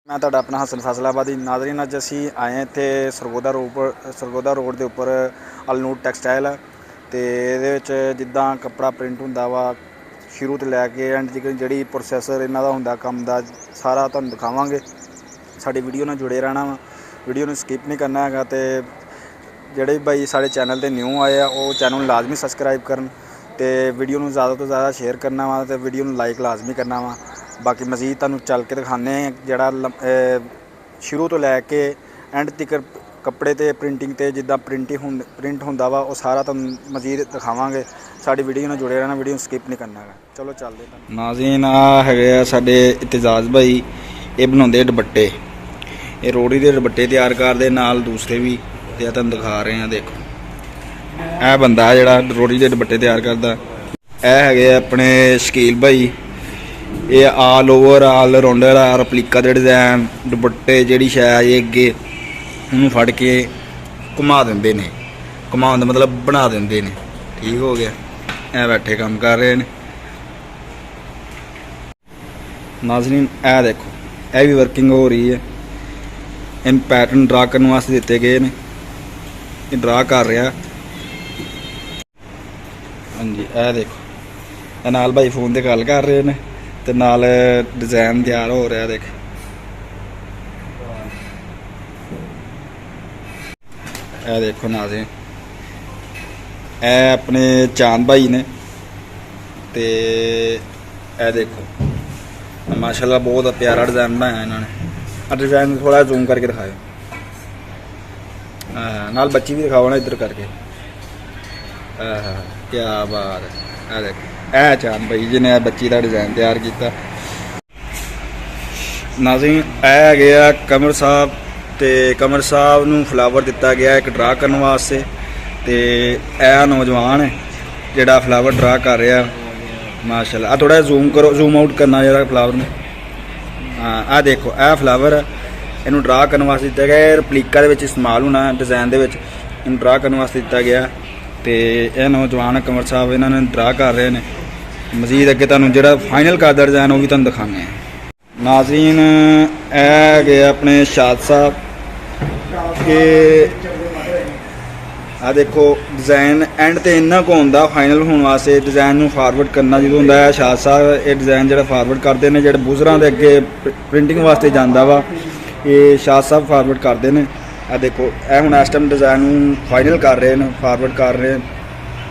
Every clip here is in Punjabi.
मैं ਤੁਹਾਡਾ ਆਪਣਾ ਹਸਨ ਫੈਸਲਾਬਾਦੀ ਨਾਜ਼ਰੀਨ। ਅੱਜ ਅਸੀਂ ਆਏ ਇੱਥੇ ਸਰਗੋਦਾ ਰੋਡ ਦੇ ਉੱਪਰ ਅਲਨੂਰ ਟੈਕਸਟਾਈਲ ਹੈ ਅਤੇ ਇਹਦੇ ਵਿੱਚ ਜਿੱਦਾਂ ਕੱਪੜਾ ਪ੍ਰਿੰਟ ਹੁੰਦਾ ਵਾ ਸ਼ੁਰੂ ਤੋਂ ਲੈ ਕੇ ਐਂਡ ਤੱਕ ਜਿਹੜੀ ਪ੍ਰੋਸੈਸਰ ਇਹਨਾਂ ਦਾ ਹੁੰਦਾ ਕੰਮ ਦਾ ਸਾਰਾ ਤੁਹਾਨੂੰ ਦਿਖਾਵਾਂਗੇ। ਸਾਡੀ ਵੀਡੀਓ ਨਾਲ ਜੁੜੇ ਰਹਿਣਾ ਵਾ, ਵੀਡੀਓ ਨੂੰ ਸਕਿਪ ਨਹੀਂ ਕਰਨਾ ਹੈਗਾ। ਅਤੇ ਜਿਹੜੇ ਬਾਈ ਸਾਡੇ ਚੈਨਲ 'ਤੇ ਨਿਊ ਆਏ ਆ ਉਹ ਚੈਨਲ ਨੂੰ ਲਾਜ਼ਮੀ ਸਬਸਕ੍ਰਾਈਬ ਕਰਨ ਅਤੇ ਵੀਡੀਓ ਨੂੰ ਜ਼ਿਆਦਾ ਤੋਂ ਜ਼ਿਆਦਾ ਸ਼ੇਅਰ ਕਰਨਾ ਵਾ ਅਤੇ ਵੀਡੀਓ ਨੂੰ ਲਾਈਕ ਲਾਜ਼ਮੀ ਕਰਨਾ ਵਾ। ਬਾਕੀ ਮਜ਼ੀਦ ਤੁਹਾਨੂੰ ਚੱਲ ਕੇ ਦਿਖਾਉਂਦੇ ਹਾਂ ਜਿਹੜਾ ਸ਼ੁਰੂ ਤੋਂ ਲੈ ਕੇ ਐਂਡ ਤੱਕ ਕੱਪੜੇ 'ਤੇ ਪ੍ਰਿੰਟਿੰਗ 'ਤੇ ਜਿੱਦਾਂ ਪ੍ਰਿੰਟ ਹੁੰਦਾ ਵਾ ਉਹ ਸਾਰਾ ਤੁਹਾਨੂੰ ਮਜ਼ੀਦ ਦਿਖਾਵਾਂਗੇ। ਸਾਡੀ ਵੀਡੀਓ ਨਾਲ ਜੁੜੇ ਰਹਿਣਾ, ਵੀਡੀਓ ਨੂੰ ਸਕਿਪ ਨਹੀਂ ਕਰਨਾ ਹੈਗਾ। ਚਲੋ ਚੱਲਦੇ ਹਾਂ। ਨਾਜ਼ਰੀਨ ਆ ਹੈਗੇ ਆ ਸਾਡੇ ਇਤਜ਼ਾਜ਼ ਭਾਈ, ਇਹ ਬਣਾਉਂਦੇ ਦੁਪੱਟੇ, ਇਹ ਰੋੜੀ ਦੇ ਦੁਪੱਟੇ ਤਿਆਰ ਕਰਦੇ ਨਾਲ ਦੂਸਰੇ ਵੀ ਤੇ ਤੁਹਾਨੂੰ ਦਿਖਾ ਰਹੇ ਆ। ਦੇਖੋ ਇਹ ਬੰਦਾ ਜਿਹੜਾ ਰੋੜੀ ਦੇ ਦੁਪੱਟੇ ਤਿਆਰ ਕਰਦਾ, ਇਹ ਹੈਗੇ ਆਪਣੇ ਸ਼ਕੀਲ ਭਾਈ। ਇਹ ਆਲ ਓਵਰ ਆਲ ਰਾਉਂਡਰ ਆ ਰੈਪਲੀਕਾ ਦੇ ਡਿਜ਼ਾਈਨ ਦੁਪੱਟੇ ਜਿਹੜੀ ਸ਼ਾਇਦ ਇਹ ਅੱਗੇ ਉਹਨੂੰ ਫੜ ਕੇ ਘੁਮਾ ਦਿੰਦੇ ਨੇ, ਘੁਮਾਉਣ ਦਾ ਮਤਲਬ ਬਣਾ ਦਿੰਦੇ ਨੇ। ਠੀਕ ਹੋ ਗਿਆ, ਇਹ ਬੈਠੇ ਕੰਮ ਕਰ ਰਹੇ ਨੇ। ਨਾਜ਼ਰੀਨ ਇਹ ਦੇਖੋ ਇਹ ਵੀ ਵਰਕਿੰਗ ਹੋ ਰਹੀ ਹੈ। ਇਹਨੂੰ ਪੈਟਰਨ ਡਰਾ ਕਰਨ ਵਾਸਤੇ ਦਿੱਤੇ ਗਏ ਨੇ, ਇਹ ਡਰਾ ਕਰ ਰਿਹਾ। ਹਾਂਜੀ ਇਹ ਦੇਖੋ ਇਹ ਨਾਲ ਭਾਈ ਫੋਨ 'ਤੇ ਗੱਲ ਕਰ ਰਹੇ ਨੇ ਤੇ ਨਾਲ ਡਿਜ਼ਾਈਨ ਤਿਆਰ ਹੋ ਰਿਹਾ। ਦੇਖ ਇਹ ਦੇਖੋ ਨਾਜ਼ਰੀਨ, ਇਹ ਆਪਣੇ ਚਾਂਦ ਭਾਈ ਨੇ ਤੇ ਇਹ ਦੇਖੋ ਮਾਸ਼ਾਅੱਲਾ ਬਹੁਤ ਪਿਆਰਾ ਡਿਜ਼ਾਈਨ ਬਣਾਇਆ ਇਹਨਾਂ ਨੇ। ਆ ਡਿਜ਼ਾਈਨ ਥੋੜਾ ਜ਼ੂਮ ਕਰਕੇ ਦਿਖਾਓ, ਨਾਲ ਬੱਚੀ ਵੀ ਦਿਖਾਓ ਨਾ ਇੱਧਰ ਕਰਕੇ। ਕੀ ਬਾਤ ਹੈ। ਇਹ ਦੇਖੋ ਇਹ ਚਾਂਦ ਭਾਈ ਜਿਹਨੇ ਇਹ ਬੱਚੀ ਦਾ ਡਿਜ਼ਾਈਨ ਤਿਆਰ ਕੀਤਾ। ਨਾਜ਼ਰੀਨ ਇਹ ਹੈਗੇ ਆ ਕਮਰ ਸਾਹਿਬ, ਤੇ ਕਮਰ ਸਾਹਿਬ ਨੂੰ ਫਲਾਵਰ ਦਿੱਤਾ ਗਿਆ ਇੱਕ ਡਰਾ ਕਰਨ ਵਾਸਤੇ। ਤੇ ਇਹ ਨੌਜਵਾਨ ਹੈ ਜਿਹੜਾ ਫਲਾਵਰ ਡਰਾ ਕਰ ਰਿਹਾ ਮਾਸ਼ਾਅੱਲਾ। ਆ ਥੋੜਾ ਜ਼ੂਮ ਕਰੋ, ਜ਼ੂਮ ਆਊਟ ਕਰਨਾ ਜਿਹੜਾ ਫਲਾਵਰ ਨੂੰ। ਹਾਂ ਆਹ ਦੇਖੋ ਇਹ ਫਲਾਵਰ ਇਹਨੂੰ ਡਰਾ ਕਰਨ ਵਾਸਤੇ ਦਿੱਤਾ ਗਿਆ, ਰੈਪਲੀਕਾ ਦੇ ਵਿੱਚ ਇਸਤੇਮਾਲ ਹੋਣਾ ਡਿਜ਼ਾਈਨ ਦੇ ਵਿੱਚ, ਇਹਨੂੰ ਡਰਾ ਕਰਨ ਵਾਸਤੇ ਦਿੱਤਾ ਗਿਆ। ਤੇ ਇਹ ਨੌਜਵਾਨ ਕਮਰ ਸਾਹਿਬ ਇਹਨਾਂ ਨੇ ਡਰਾ ਕਰ ਰਹੇ ਨੇ। ਮਜ਼ੀਦ ਅੱਗੇ ਤੁਹਾਨੂੰ ਜਿਹੜਾ ਫਾਈਨਲ ਕਰਦਾ ਡਿਜ਼ਾਈਨ ਉਹ ਵੀ ਤੁਹਾਨੂੰ ਦਿਖਾਉਂਦੇ ਹਾਂ। ਨਾਜ਼ਰੀਨ ਇਹ ਹੈਗੇ ਆਪਣੇ ਸ਼ਾਦ ਸਾਹਿਬ, ਕਿ ਆ ਦੇਖੋ ਡਿਜ਼ਾਈਨ ਐਂਡ ਤੇ ਇੰਨਾ ਕੁ ਹੁੰਦਾ ਫਾਈਨਲ ਹੋਣ ਵਾਸਤੇ ਡਿਜ਼ਾਈਨ ਨੂੰ ਫਾਰਵਰਡ ਕਰਨਾ ਜਦੋਂ ਹੁੰਦਾ ਹੈ। ਸ਼ਾਦ ਸਾਹਿਬ ਇਹ ਡਿਜ਼ਾਈਨ ਜਿਹੜਾ ਫਾਰਵਰਡ ਕਰਦੇ ਨੇ, ਜਿਹੜੇ ਬੂਜ਼ਰਾਂ ਦੇ ਅੱਗੇ ਪ੍ਰਿੰਟਿੰਗ ਵਾਸਤੇ ਜਾਂਦਾ ਵਾ, ਇਹ ਸ਼ਾਦ ਸਾਹਿਬ ਫਾਰਵਰਡ ਕਰਦੇ ਨੇ। ਆ ਦੇਖੋ ਇਹ ਹੁਣ ਇਸ ਟਾਈਮ ਡਿਜ਼ਾਈਨ ਨੂੰ ਫਾਈਨਲ ਕਰ ਰਹੇ ਨੇ, ਫਾਰਵਰਡ ਕਰ ਰਹੇ।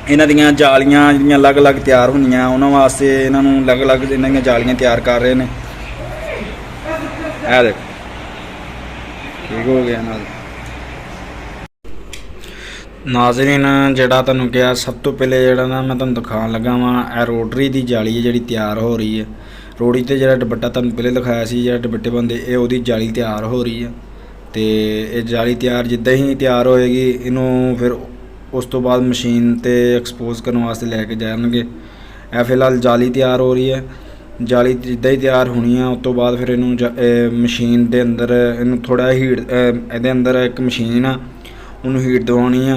ਇਹਨਾਂ ਦੀਆਂ ਜਾਲੀਆਂ ਜਿਹੜੀਆਂ ਅਲੱਗ-ਅਲੱਗ ਤਿਆਰ ਹੋਣੀਆਂ ਉਹਨਾਂ ਵਾਸਤੇ ਇਹਨਾਂ ਨੂੰ ਅਲੱਗ-ਅਲੱਗ ਇਹਨਾਂ ਦੀਆਂ ਜਾਲੀਆਂ ਤਿਆਰ ਕਰ ਰਹੇ ਨੇ। ਇਹ ਦੇਖੋ ਠੀਕ ਹੋ ਗਿਆ ਨਾਲ। ਨਾਜ਼ਰੀਨ ਜਿਹੜਾ ਤੁਹਾਨੂੰ ਕਿਹਾ ਸਭ ਤੋਂ ਪਹਿਲੇ ਜਿਹੜਾ ਨਾ ਮੈਂ ਤੁਹਾਨੂੰ ਦਿਖਾਉਣ ਲੱਗਾ ਵਾਂ, ਇਹ ਰੋਟਰੀ ਦੀ ਜਾਲੀ ਹੈ ਜਿਹੜੀ ਤਿਆਰ ਹੋ ਰਹੀ ਹੈ। ਰੋੜੀ 'ਤੇ ਜਿਹੜਾ ਦੁਪੱਟਾ ਤੁਹਾਨੂੰ ਪਹਿਲੇ ਦਿਖਾਇਆ ਸੀ, ਜਿਹੜਾ ਦੁਪੱਟੇ ਬਣਦੇ, ਇਹ ਉਹਦੀ ਜਾਲੀ ਤਿਆਰ ਹੋ ਰਹੀ ਹੈ। ਅਤੇ ਇਹ ਜਾਲੀ ਤਿਆਰ ਜਿੱਦਾਂ ਹੀ ਤਿਆਰ ਹੋਏਗੀ ਇਹਨੂੰ ਫਿਰ ਉਸ ਤੋਂ ਬਾਅਦ ਮਸ਼ੀਨ 'ਤੇ ਐਕਸਪੋਜ਼ ਕਰਨ ਵਾਸਤੇ ਲੈ ਕੇ ਜਾਣਗੇ। ਇਹ ਫਿਲਹਾਲ ਜਾਲੀ ਤਿਆਰ ਹੋ ਰਹੀ ਹੈ। ਜਾਲੀ ਜਿੱਦਾਂ ਹੀ ਤਿਆਰ ਹੋਣੀ ਆ ਉਸ ਤੋਂ ਬਾਅਦ ਫਿਰ ਇਹਨੂੰ ਮਸ਼ੀਨ ਦੇ ਅੰਦਰ ਇਹਨੂੰ ਥੋੜ੍ਹਾ ਹੀਟ, ਇਹਦੇ ਅੰਦਰ ਇੱਕ ਮਸ਼ੀਨ ਆ ਉਹਨੂੰ ਹੀਟ ਦਵਾਉਣੀ ਆ।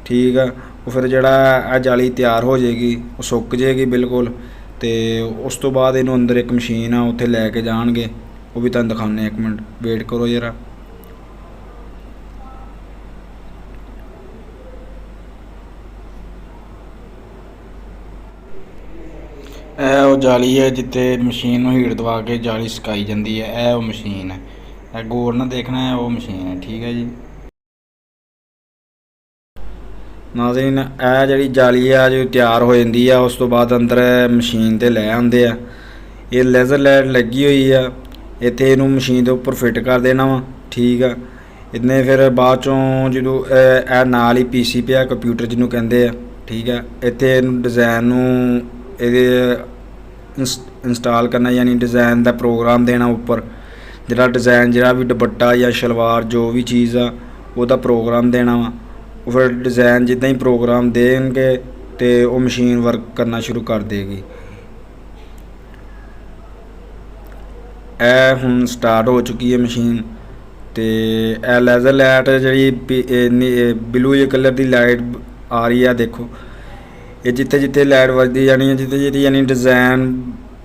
ਠੀਕ ਆ, ਉਹ ਫਿਰ ਜਿਹੜਾ ਇਹ ਜਾਲੀ ਤਿਆਰ ਹੋ ਜਾਏਗੀ ਉਹ ਸੁੱਕ ਜਾਏਗੀ ਬਿਲਕੁਲ। ਅਤੇ ਉਸ ਤੋਂ ਬਾਅਦ ਇਹਨੂੰ ਅੰਦਰ ਇੱਕ ਮਸ਼ੀਨ ਆ ਉੱਥੇ ਲੈ ਕੇ ਜਾਣਗੇ, ਉਹ ਵੀ ਤੁਹਾਨੂੰ ਦਿਖਾਉਂਦੇ। ਇੱਕ ਮਿੰਟ ਵੇਟ ਕਰੋ ਜਰਾ। ਇਹ ਉਹ ਜਾਲੀ ਹੈ ਜਿੱਥੇ ਮਸ਼ੀਨ ਨੂੰ ਹੀਟ ਦਵਾ ਕੇ ਜਾਲੀ ਸੁਕਾਈ ਜਾਂਦੀ ਹੈ। ਇਹ ਉਹ ਮਸ਼ੀਨ ਹੈ, ਇਹ ਗੌਰ ਨਾਲ ਦੇਖਣਾ ਹੈ, ਉਹ ਮਸ਼ੀਨ ਹੈ। ਠੀਕ ਹੈ ਜੀ ਨਾਜ਼ਰੀਨ ਇਹ ਜਿਹੜੀ ਜਾਲੀ ਆ ਜੋ ਤਿਆਰ ਹੋ ਜਾਂਦੀ ਆ ਉਸ ਤੋਂ ਬਾਅਦ ਅੰਦਰ ਮਸ਼ੀਨ 'ਤੇ ਲੈ ਆਉਂਦੇ ਆ। ਇਹ ਲੇਜ਼ਰ ਲਾਈਟ ਲੱਗੀ ਹੋਈ ਆ ਇੱਥੇ, ਇਹਨੂੰ ਮਸ਼ੀਨ ਦੇ ਉੱਪਰ ਫਿੱਟ ਕਰ ਦੇਣਾ ਵਾ। ਠੀਕ ਆ, ਇਹਨੇ ਫਿਰ ਬਾਅਦ 'ਚੋਂ ਜਦੋਂ ਇਹ ਨਾਲ ਹੀ PC ਪਿਆ ਕੰਪਿਊਟਰ ਜਿਹਨੂੰ ਕਹਿੰਦੇ ਆ। ਠੀਕ ਆ, ਇੱਥੇ ਇਹਨੂੰ ਡਿਜ਼ਾਈਨ ਨੂੰ ਇਹਦੇ ਇੰਸਟਾਲ ਕਰਨਾ, ਯਾਨੀ ਡਿਜ਼ਾਈਨ ਦਾ ਪ੍ਰੋਗਰਾਮ ਦੇਣਾ ਉੱਪਰ। ਜਿਹੜਾ ਡਿਜ਼ਾਈਨ ਜਿਹੜਾ ਵੀ ਦੁਪੱਟਾ ਜਾਂ ਸ਼ਲਵਾਰ ਜੋ ਵੀ ਚੀਜ਼ ਆ ਉਹਦਾ ਪ੍ਰੋਗਰਾਮ ਦੇਣਾ ਵਾ। ਉਹ ਫਿਰ ਡਿਜ਼ਾਈਨ ਜਿੱਦਾਂ ਹੀ ਪ੍ਰੋਗਰਾਮ ਦੇਣਗੇ ਅਤੇ ਉਹ ਮਸ਼ੀਨ ਵਰਕ ਕਰਨਾ ਸ਼ੁਰੂ ਕਰ ਦੇਗੀ। ਇਹ ਹੁਣ ਸਟਾਰਟ ਹੋ ਚੁੱਕੀ ਹੈ ਮਸ਼ੀਨ। ਅਤੇ ਇਹ ਲੇਜ਼ਰ ਲਾਈਟ ਜਿਹੜੀ ਬਲੂ ਜਿਹੇ ਕਲਰ ਦੀ ਲਾਈਟ ਆ ਰਹੀ ਆ, ਦੇਖੋ ਇਹ ਜਿੱਥੇ ਜਿੱਥੇ ਲਾਈਟ ਵੱਜਦੀ ਜਾਣੀ ਹੈ, ਜਿੱਥੇ ਜਿੱਥੇ ਯਾਨੀ ਡਿਜ਼ਾਈਨ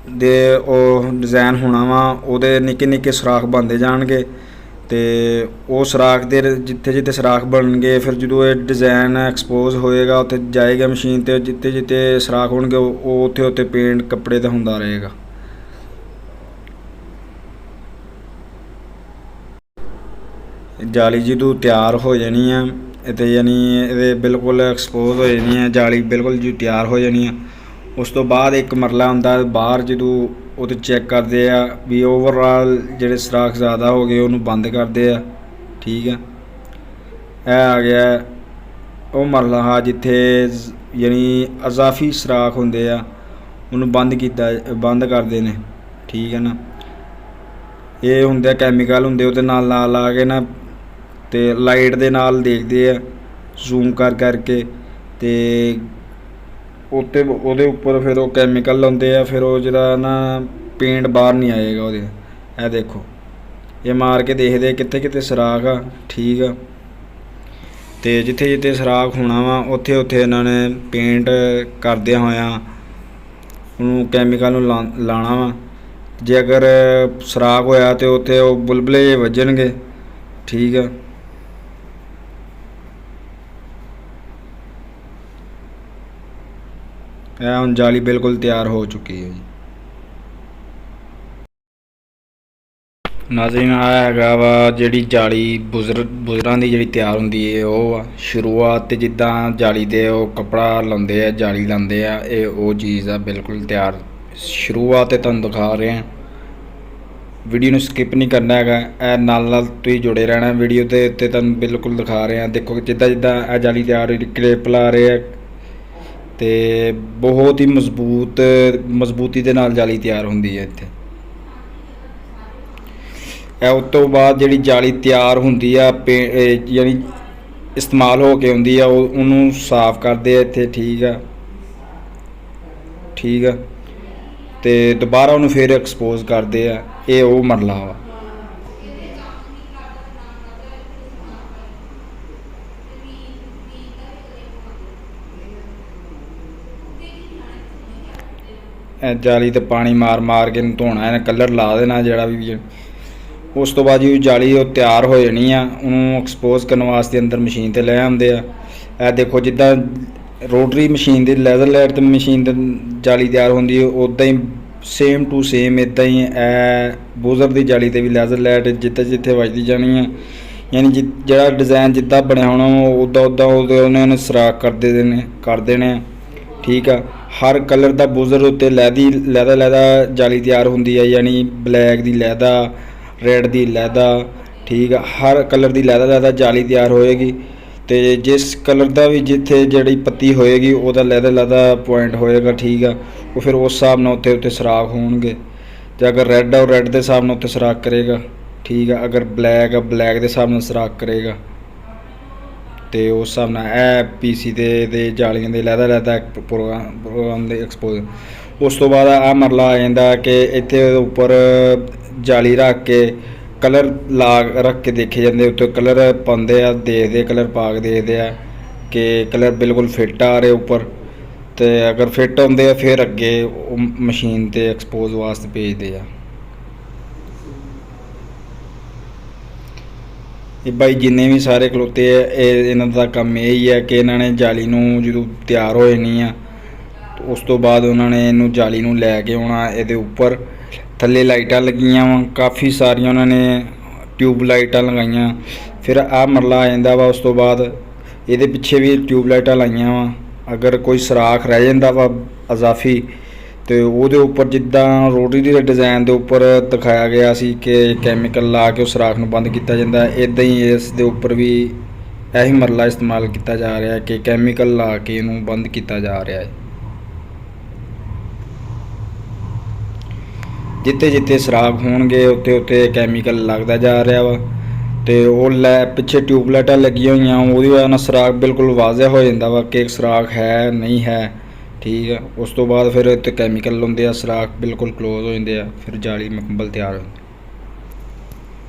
ਦੇ ਉਹ ਡਿਜ਼ਾਈਨ ਹੋਣਾ ਵਾ, ਉਹਦੇ ਨਿੱਕੇ ਨਿੱਕੇ ਸੁਰਾਖ ਬਣਦੇ ਜਾਣਗੇ ਤੇ ਉਹ ਸੁਰਾਖ ਦੇ ਜਿੱਥੇ ਜਿੱਥੇ ਸੁਰਾਖ ਬਣਨਗੇ ਫਿਰ ਜਦੋਂ ਇਹ ਡਿਜ਼ਾਈਨ ਐਕਸਪੋਜ਼ ਹੋਏਗਾ ਉੱਥੇ ਜਾਏਗਾ ਮਸ਼ੀਨ ਤੇ, ਜਿੱਥੇ ਜਿੱਥੇ ਸੁਰਾਖ ਹੋਣਗੇ ਉਹ ਉੱਥੇ ਉੱਥੇ ਪੇਂਟ ਕੱਪੜੇ ਤੇ ਹੁੰਦਾ ਰਹੇਗਾ। ਜਾਲੀ ਜਦੋਂ ਤਿਆਰ ਹੋ ਜਾਣੀ ਆ ਤੇ ਯਾਨੀ ਇਹਦੇ ਬਿਲਕੁਲ ਐਕਸਪੋਜ਼ ਹੋ ਜਾਣੀ ਆ ਜਾਲੀ, ਬਿਲਕੁਲ ਜੀ ਤਿਆਰ ਹੋ ਜਾਣੀ ਆ। ਉਸ ਤੋਂ ਬਾਅਦ ਇੱਕ ਮਰਲਾ ਹੁੰਦਾ ਬਾਹਰ, ਜਦੋਂ ਉਹ 'ਤੇ ਚੈੱਕ ਕਰਦੇ ਆ ਵੀ ਓਵਰਆਲ ਜਿਹੜੇ ਸੁਰਾਖ ਜ਼ਿਆਦਾ ਹੋ ਗਏ ਉਹਨੂੰ ਬੰਦ ਕਰਦੇ ਆ। ਠੀਕ ਆ, ਇਹ ਆ ਗਿਆ ਉਹ ਮਰਲਾ ਹਾਂ ਜਿੱਥੇ ਯਾਨੀ ਅਜ਼ਾਫੀ ਸੁਰਾਖ ਹੁੰਦੇ ਆ ਉਹਨੂੰ ਬੰਦ ਕਰਦੇ ਨੇ। ਠੀਕ ਹੈ ਨਾ, ਇਹ ਹੁੰਦੇ ਕੈਮੀਕਲ ਹੁੰਦੇ ਉਹਦੇ ਨਾਲ ਲਾ ਕੇ ਨਾ ਤੇ ਲਾਈਟ ਦੇ ਨਾਲ ਦੇਖਦੇ ਆ ਜ਼ੂਮ ਕਰਕੇ ਤੇ ਉੱਤੇ ਉਹਦੇ ਉੱਪਰ ਫਿਰ ਉਹ ਕੈਮੀਕਲ ਲਾਉਂਦੇ ਆ, ਫਿਰ ਉਹ ਜਿਹੜਾ ਨਾ ਪੇਂਟ ਬਾਹਰ ਨਹੀਂ ਆਏਗਾ ਉਹਦੇ। ਇਹ ਦੇਖੋ ਇਹ ਮਾਰ ਕੇ ਦੇਖਦੇ ਕਿੱਥੇ ਕਿੱਥੇ ਸੁਰਾਖ ਆ। ਠੀਕ ਆ, ਤੇ ਜਿੱਥੇ ਜਿੱਥੇ ਸੁਰਾਖ ਹੋਣਾ ਵਾ ਉੱਥੇ ਉੱਥੇ ਇਹਨਾਂ ਨੇ ਪੇਂਟ ਕਰਦਿਆਂ ਹੋਇਆਂ ਉਹਨੂੰ ਕੈਮੀਕਲ ਨੂੰ ਲਾਉਣਾ ਵਾ। ਜੇ ਅਗਰ ਸੁਰਾਖ ਹੋਇਆ ਤੇ ਉੱਥੇ ਉਹ ਬੁਲਬੁਲੇ ਜਿਹੇ ਵੱਜਣਗੇ। ਠੀਕ ਆ, ਇਹ ਹੁਣ ਜਾਲੀ ਬਿਲਕੁਲ ਤਿਆਰ ਹੋ ਚੁੱਕੀ ਹੈ ਜੀ। ਨਾਜ਼ਰੀਨ ਆ ਹੈਗਾ ਵਾ ਜਿਹੜੀ ਜਾਲੀ ਬੁਜ਼ਰਾਂ ਦੀ ਜਿਹੜੀ ਤਿਆਰ ਹੁੰਦੀ ਹੈ ਉਹ ਆ ਸ਼ੁਰੂਆਤ, ਤੇ ਜਿੱਦਾਂ ਜਾਲੀ ਦੇ ਉਹ ਕੱਪੜਾ ਲਾਉਂਦੇ ਆ, ਜਾਲੀ ਲਾਉਂਦੇ ਆ, ਇਹ ਉਹ ਚੀਜ਼ ਆ ਬਿਲਕੁਲ ਤਿਆਰ ਸ਼ੁਰੂਆਤ ਤੇ ਤੁਹਾਨੂੰ ਦਿਖਾ ਰਹੇ ਹਾਂ। ਵੀਡੀਓ ਨੂੰ ਸਕਿਪ ਨਹੀਂ ਕਰਨਾ ਹੈਗਾ, ਇਹ ਨਾਲ ਤੁਸੀਂ ਜੁੜੇ ਰਹਿਣਾ ਵੀਡੀਓ ਦੇ ਉੱਤੇ, ਤੁਹਾਨੂੰ ਬਿਲਕੁਲ ਦਿਖਾ ਰਹੇ ਹਾਂ। ਦੇਖੋ ਜਿੱਦਾਂ ਜਿੱਦਾਂ ਇਹ ਜਾਲੀ ਤਿਆਰ ਹੋਈ ਕਲਿੱਪ ਲਾ ਰਹੇ ਆ ਤੇ ਬਹੁਤ ਹੀ ਮਜ਼ਬੂਤੀ ਦੇ ਨਾਲ ਜਾਲੀ ਤਿਆਰ ਹੁੰਦੀ ਹੈ ਇੱਥੇ। ਇਹ ਉਸ ਤੋਂ ਬਾਅਦ ਜਿਹੜੀ ਜਾਲੀ ਤਿਆਰ ਹੁੰਦੀ ਆ ਯਾਨੀ ਇਸਤੇਮਾਲ ਹੋ ਕੇ ਹੁੰਦੀ ਆ ਉਹਨੂੰ ਸਾਫ਼ ਕਰਦੇ ਆ ਇੱਥੇ। ਠੀਕ ਆ, ਤੇ ਦੁਬਾਰਾ ਉਹਨੂੰ ਫਿਰ ਐਕਸਪੋਜ਼ ਕਰਦੇ ਆ। ਇਹ ਉਹ ਮਰਲਾ ਵਾ। ਜਾਲੀ ਤੇ ਪਾਣੀ ਮਾਰ ਕੇ ਧੋਣਾ, ਇਹਨੇ ਕਲਰ ਲਾ ਦੇਣਾ ਜਿਹੜਾ ਵੀ। ਉਸ ਤੋਂ ਬਾਅਦ ਜੀ ਜਾਲੀ ਉਹ ਤਿਆਰ ਹੋ ਜਾਣੀ ਆ, ਉਹਨੂੰ ਐਕਸਪੋਜ਼ ਕਰਨ ਵਾਸਤੇ ਅੰਦਰ ਮਸ਼ੀਨ 'ਤੇ ਲੈ ਆਉਂਦੇ ਆ। ਇਹ ਦੇਖੋ ਜਿੱਦਾਂ ਰੋਟਰੀ ਮਸ਼ੀਨ ਦੀ ਲੈਜ਼ਰ ਲਾਈਟ 'ਤੇ ਮਸ਼ੀਨ 'ਤੇ ਜਾਲੀ ਤਿਆਰ ਹੁੰਦੀ ਹੈ ਉੱਦਾਂ ਹੀ ਸੇਮ ਟੂ ਸੇਮ ਇੱਦਾਂ ਹੀ ਇਹ ਬੁਜ਼ਰ ਦੀ ਜਾਲੀ 'ਤੇ ਵੀ ਲੈਜ਼ਰ ਲਾਈਟ ਜਿੱਥੇ ਵੱਜਦੀ ਜਾਣੀ ਆ। ਯਾਨੀ ਜਿਹੜਾ ਡਿਜ਼ਾਈਨ ਜਿੱਦਾਂ ਬਣਿਆ ਹੋਣਾ ਉੱਦਾਂ ਉਹਨਾਂ ਨੇ ਸੁਰਾਖ ਕਰ ਦੇਣੇ। ਠੀਕ ਆ, ਹਰ ਕਲਰ ਦਾ ਬੁਜ਼ਰ ਉੱਤੇ ਲਹਿਦਾ ਜਾਲੀ ਤਿਆਰ ਹੁੰਦੀ ਹੈ, ਯਾਨੀ ਬਲੈਕ ਦੀ ਲਹਿਦਾ, ਰੈਡ ਦੀ ਲਹਿਦਾ। ਠੀਕ ਆ, ਹਰ ਕਲਰ ਦੀ ਲਹਿਦਾ ਜਾਲੀ ਤਿਆਰ ਹੋਏਗੀ ਤੇ ਜਿਸ ਕਲਰ ਦਾ ਵੀ ਜਿੱਥੇ ਜਿਹੜੀ ਪੱਤੀ ਹੋਏਗੀ ਉਹਦਾ ਲਹਿਦਾ ਪੁਆਇੰਟ ਹੋਏਗਾ। ਠੀਕ ਆ, ਉਹ ਫਿਰ ਉਸ ਹਿਸਾਬ ਨਾਲ ਉੱਤੇ ਸੁਰਾਖ ਹੋਣਗੇ। ਜੇ ਅਗਰ ਰੈੱਡ ਆ ਉਹ ਰੈੱਡ ਦੇ ਹਿਸਾਬ ਨਾਲ ਉੱਤੇ ਸੁਰਾਖ ਕਰੇਗਾ। ਠੀਕ ਆ, ਅਗਰ ਬਲੈਕ ਆ ਬਲੈਕ ਦੇ ਹਿਸਾਬ ਨਾਲ ਸੁਰਾਖ ਕਰੇਗਾ ਤੇ ਉਸ ਹਿਸਾਬ ਨਾਲ ਇਹ PC ਦੇ ਜਾਲੀਆਂ ਦੇ ਲਹਿਦਾ ਪ੍ਰੋਗਰਾਮ ਦੇ ਐਕਸਪੋਜ਼। ਉਸ ਤੋਂ ਬਾਅਦ ਆਹ ਮਰਲਾ ਆ ਜਾਂਦਾ ਕਿ ਇੱਥੇ ਉੱਪਰ ਜਾਲੀ ਰੱਖ ਕੇ ਕਲਰ ਰੱਖ ਕੇ ਦੇਖੇ ਜਾਂਦੇ, ਉੱਤੇ ਕਲਰ ਪਾਉਂਦੇ ਆ, ਦੇਖਦੇ ਕਲਰ ਪਾ ਕੇ ਦੇਖਦੇ ਆ ਕਿ ਕਲਰ ਬਿਲਕੁਲ ਫਿੱਟ ਆ ਰਹੇ ਉੱਪਰ, ਤੇ ਅਗਰ ਫਿੱਟ ਹੁੰਦੇ ਆ ਫਿਰ ਅੱਗੇ ਉਹ ਮਸ਼ੀਨ 'ਤੇ ਐਕਸਪੋਜ਼ ਵਾਸਤੇ ਭੇਜਦੇ ਆ। ਇਹ ਬਾਈ ਜਿੰਨੇ ਵੀ ਸਾਰੇ ਖਲੋਤੇ ਆ ਇਹਨਾਂ ਦਾ ਕੰਮ ਇਹ ਹੀ ਹੈ ਕਿ ਇਹਨਾਂ ਨੇ ਜਾਲੀ ਨੂੰ ਜਦੋਂ ਤਿਆਰ ਹੋ ਜਾਣੀ ਆ ਉਸ ਤੋਂ ਬਾਅਦ ਉਹਨਾਂ ਨੇ ਇਹਨੂੰ ਜਾਲੀ ਨੂੰ ਲੈ ਕੇ ਆਉਣਾ। ਇਹਦੇ ਉੱਪਰ ਥੱਲੇ ਲਾਈਟਾਂ ਲੱਗੀਆਂ ਵਾ ਕਾਫੀ ਸਾਰੀਆਂ, ਉਹਨਾਂ ਨੇ ਟਿਊਬ ਲਾਈਟਾਂ ਲਗਾਈਆਂ। ਫਿਰ ਆਹ ਮਰਲਾ ਆ ਜਾਂਦਾ ਵਾ। ਉਸ ਤੋਂ ਬਾਅਦ ਇਹਦੇ ਪਿੱਛੇ ਵੀ ਟਿਊਬ ਲਾਈਟਾਂ ਲਾਈਆਂ ਵਾ। ਅਗਰ ਕੋਈ ਸੁਰਾਖ ਰਹਿ ਜਾਂਦਾ ਵਾ ਅਜ਼ਾਫੀ ਤੇ ਉਹਦੇ ਉੱਪਰ ਜਿੱਦਾਂ ਰੋਟਰੀ ਦੇ ਡਿਜ਼ਾਈਨ ਦੇ ਉੱਪਰ ਦਿਖਾਇਆ ਗਿਆ ਸੀ ਕਿ ਕੈਮੀਕਲ ਲਾ ਕੇ ਉਸ ਸੁਰਾਖ ਨੂੰ ਬੰਦ ਕੀਤਾ ਜਾਂਦਾ, ਇੱਦਾਂ ਹੀ ਇਸ ਦੇ ਉੱਪਰ ਵੀ ਇਹੀ ਮਰਲਾ ਇਸਤੇਮਾਲ ਕੀਤਾ ਜਾ ਰਿਹਾ ਕਿ ਕੈਮੀਕਲ ਲਾ ਕੇ ਇਹਨੂੰ ਬੰਦ ਕੀਤਾ ਜਾ ਰਿਹਾ ਹੈ। ਜਿੱਥੇ ਜਿੱਥੇ ਸੁਰਾਖ ਹੋਣਗੇ ਉੱਥੇ ਕੈਮੀਕਲ ਲੱਗਦਾ ਜਾ ਰਿਹਾ ਵਾ ਤੇ ਉਹ ਪਿੱਛੇ ਟਿਊਬ ਲਾਈਟਾਂ ਲੱਗੀਆਂ ਹੋਈਆਂ, ਉਹਦੀ ਵਜ੍ਹਾ ਨਾਲ ਸੁਰਾਖ ਬਿਲਕੁਲ ਵਾਜ਼ਿਹ ਹੋ ਜਾਂਦਾ ਵਾ ਕਿ ਸੁਰਾਖ ਹੈ ਨਹੀਂ ਹੈ। ਠੀਕ ਆ, ਉਸ ਤੋਂ ਬਾਅਦ ਫਿਰ ਉੱਤੇ ਕੈਮੀਕਲ ਲਾਉਂਦੇ ਆ, ਸੁਰਾਖ ਬਿਲਕੁਲ ਕਲੋਜ਼ ਹੋ ਜਾਂਦੇ ਆ, ਫਿਰ ਜਾਲੀ ਮੁਕੰਮਲ ਤਿਆਰ ਹੋ ਜਾਂਦੀ।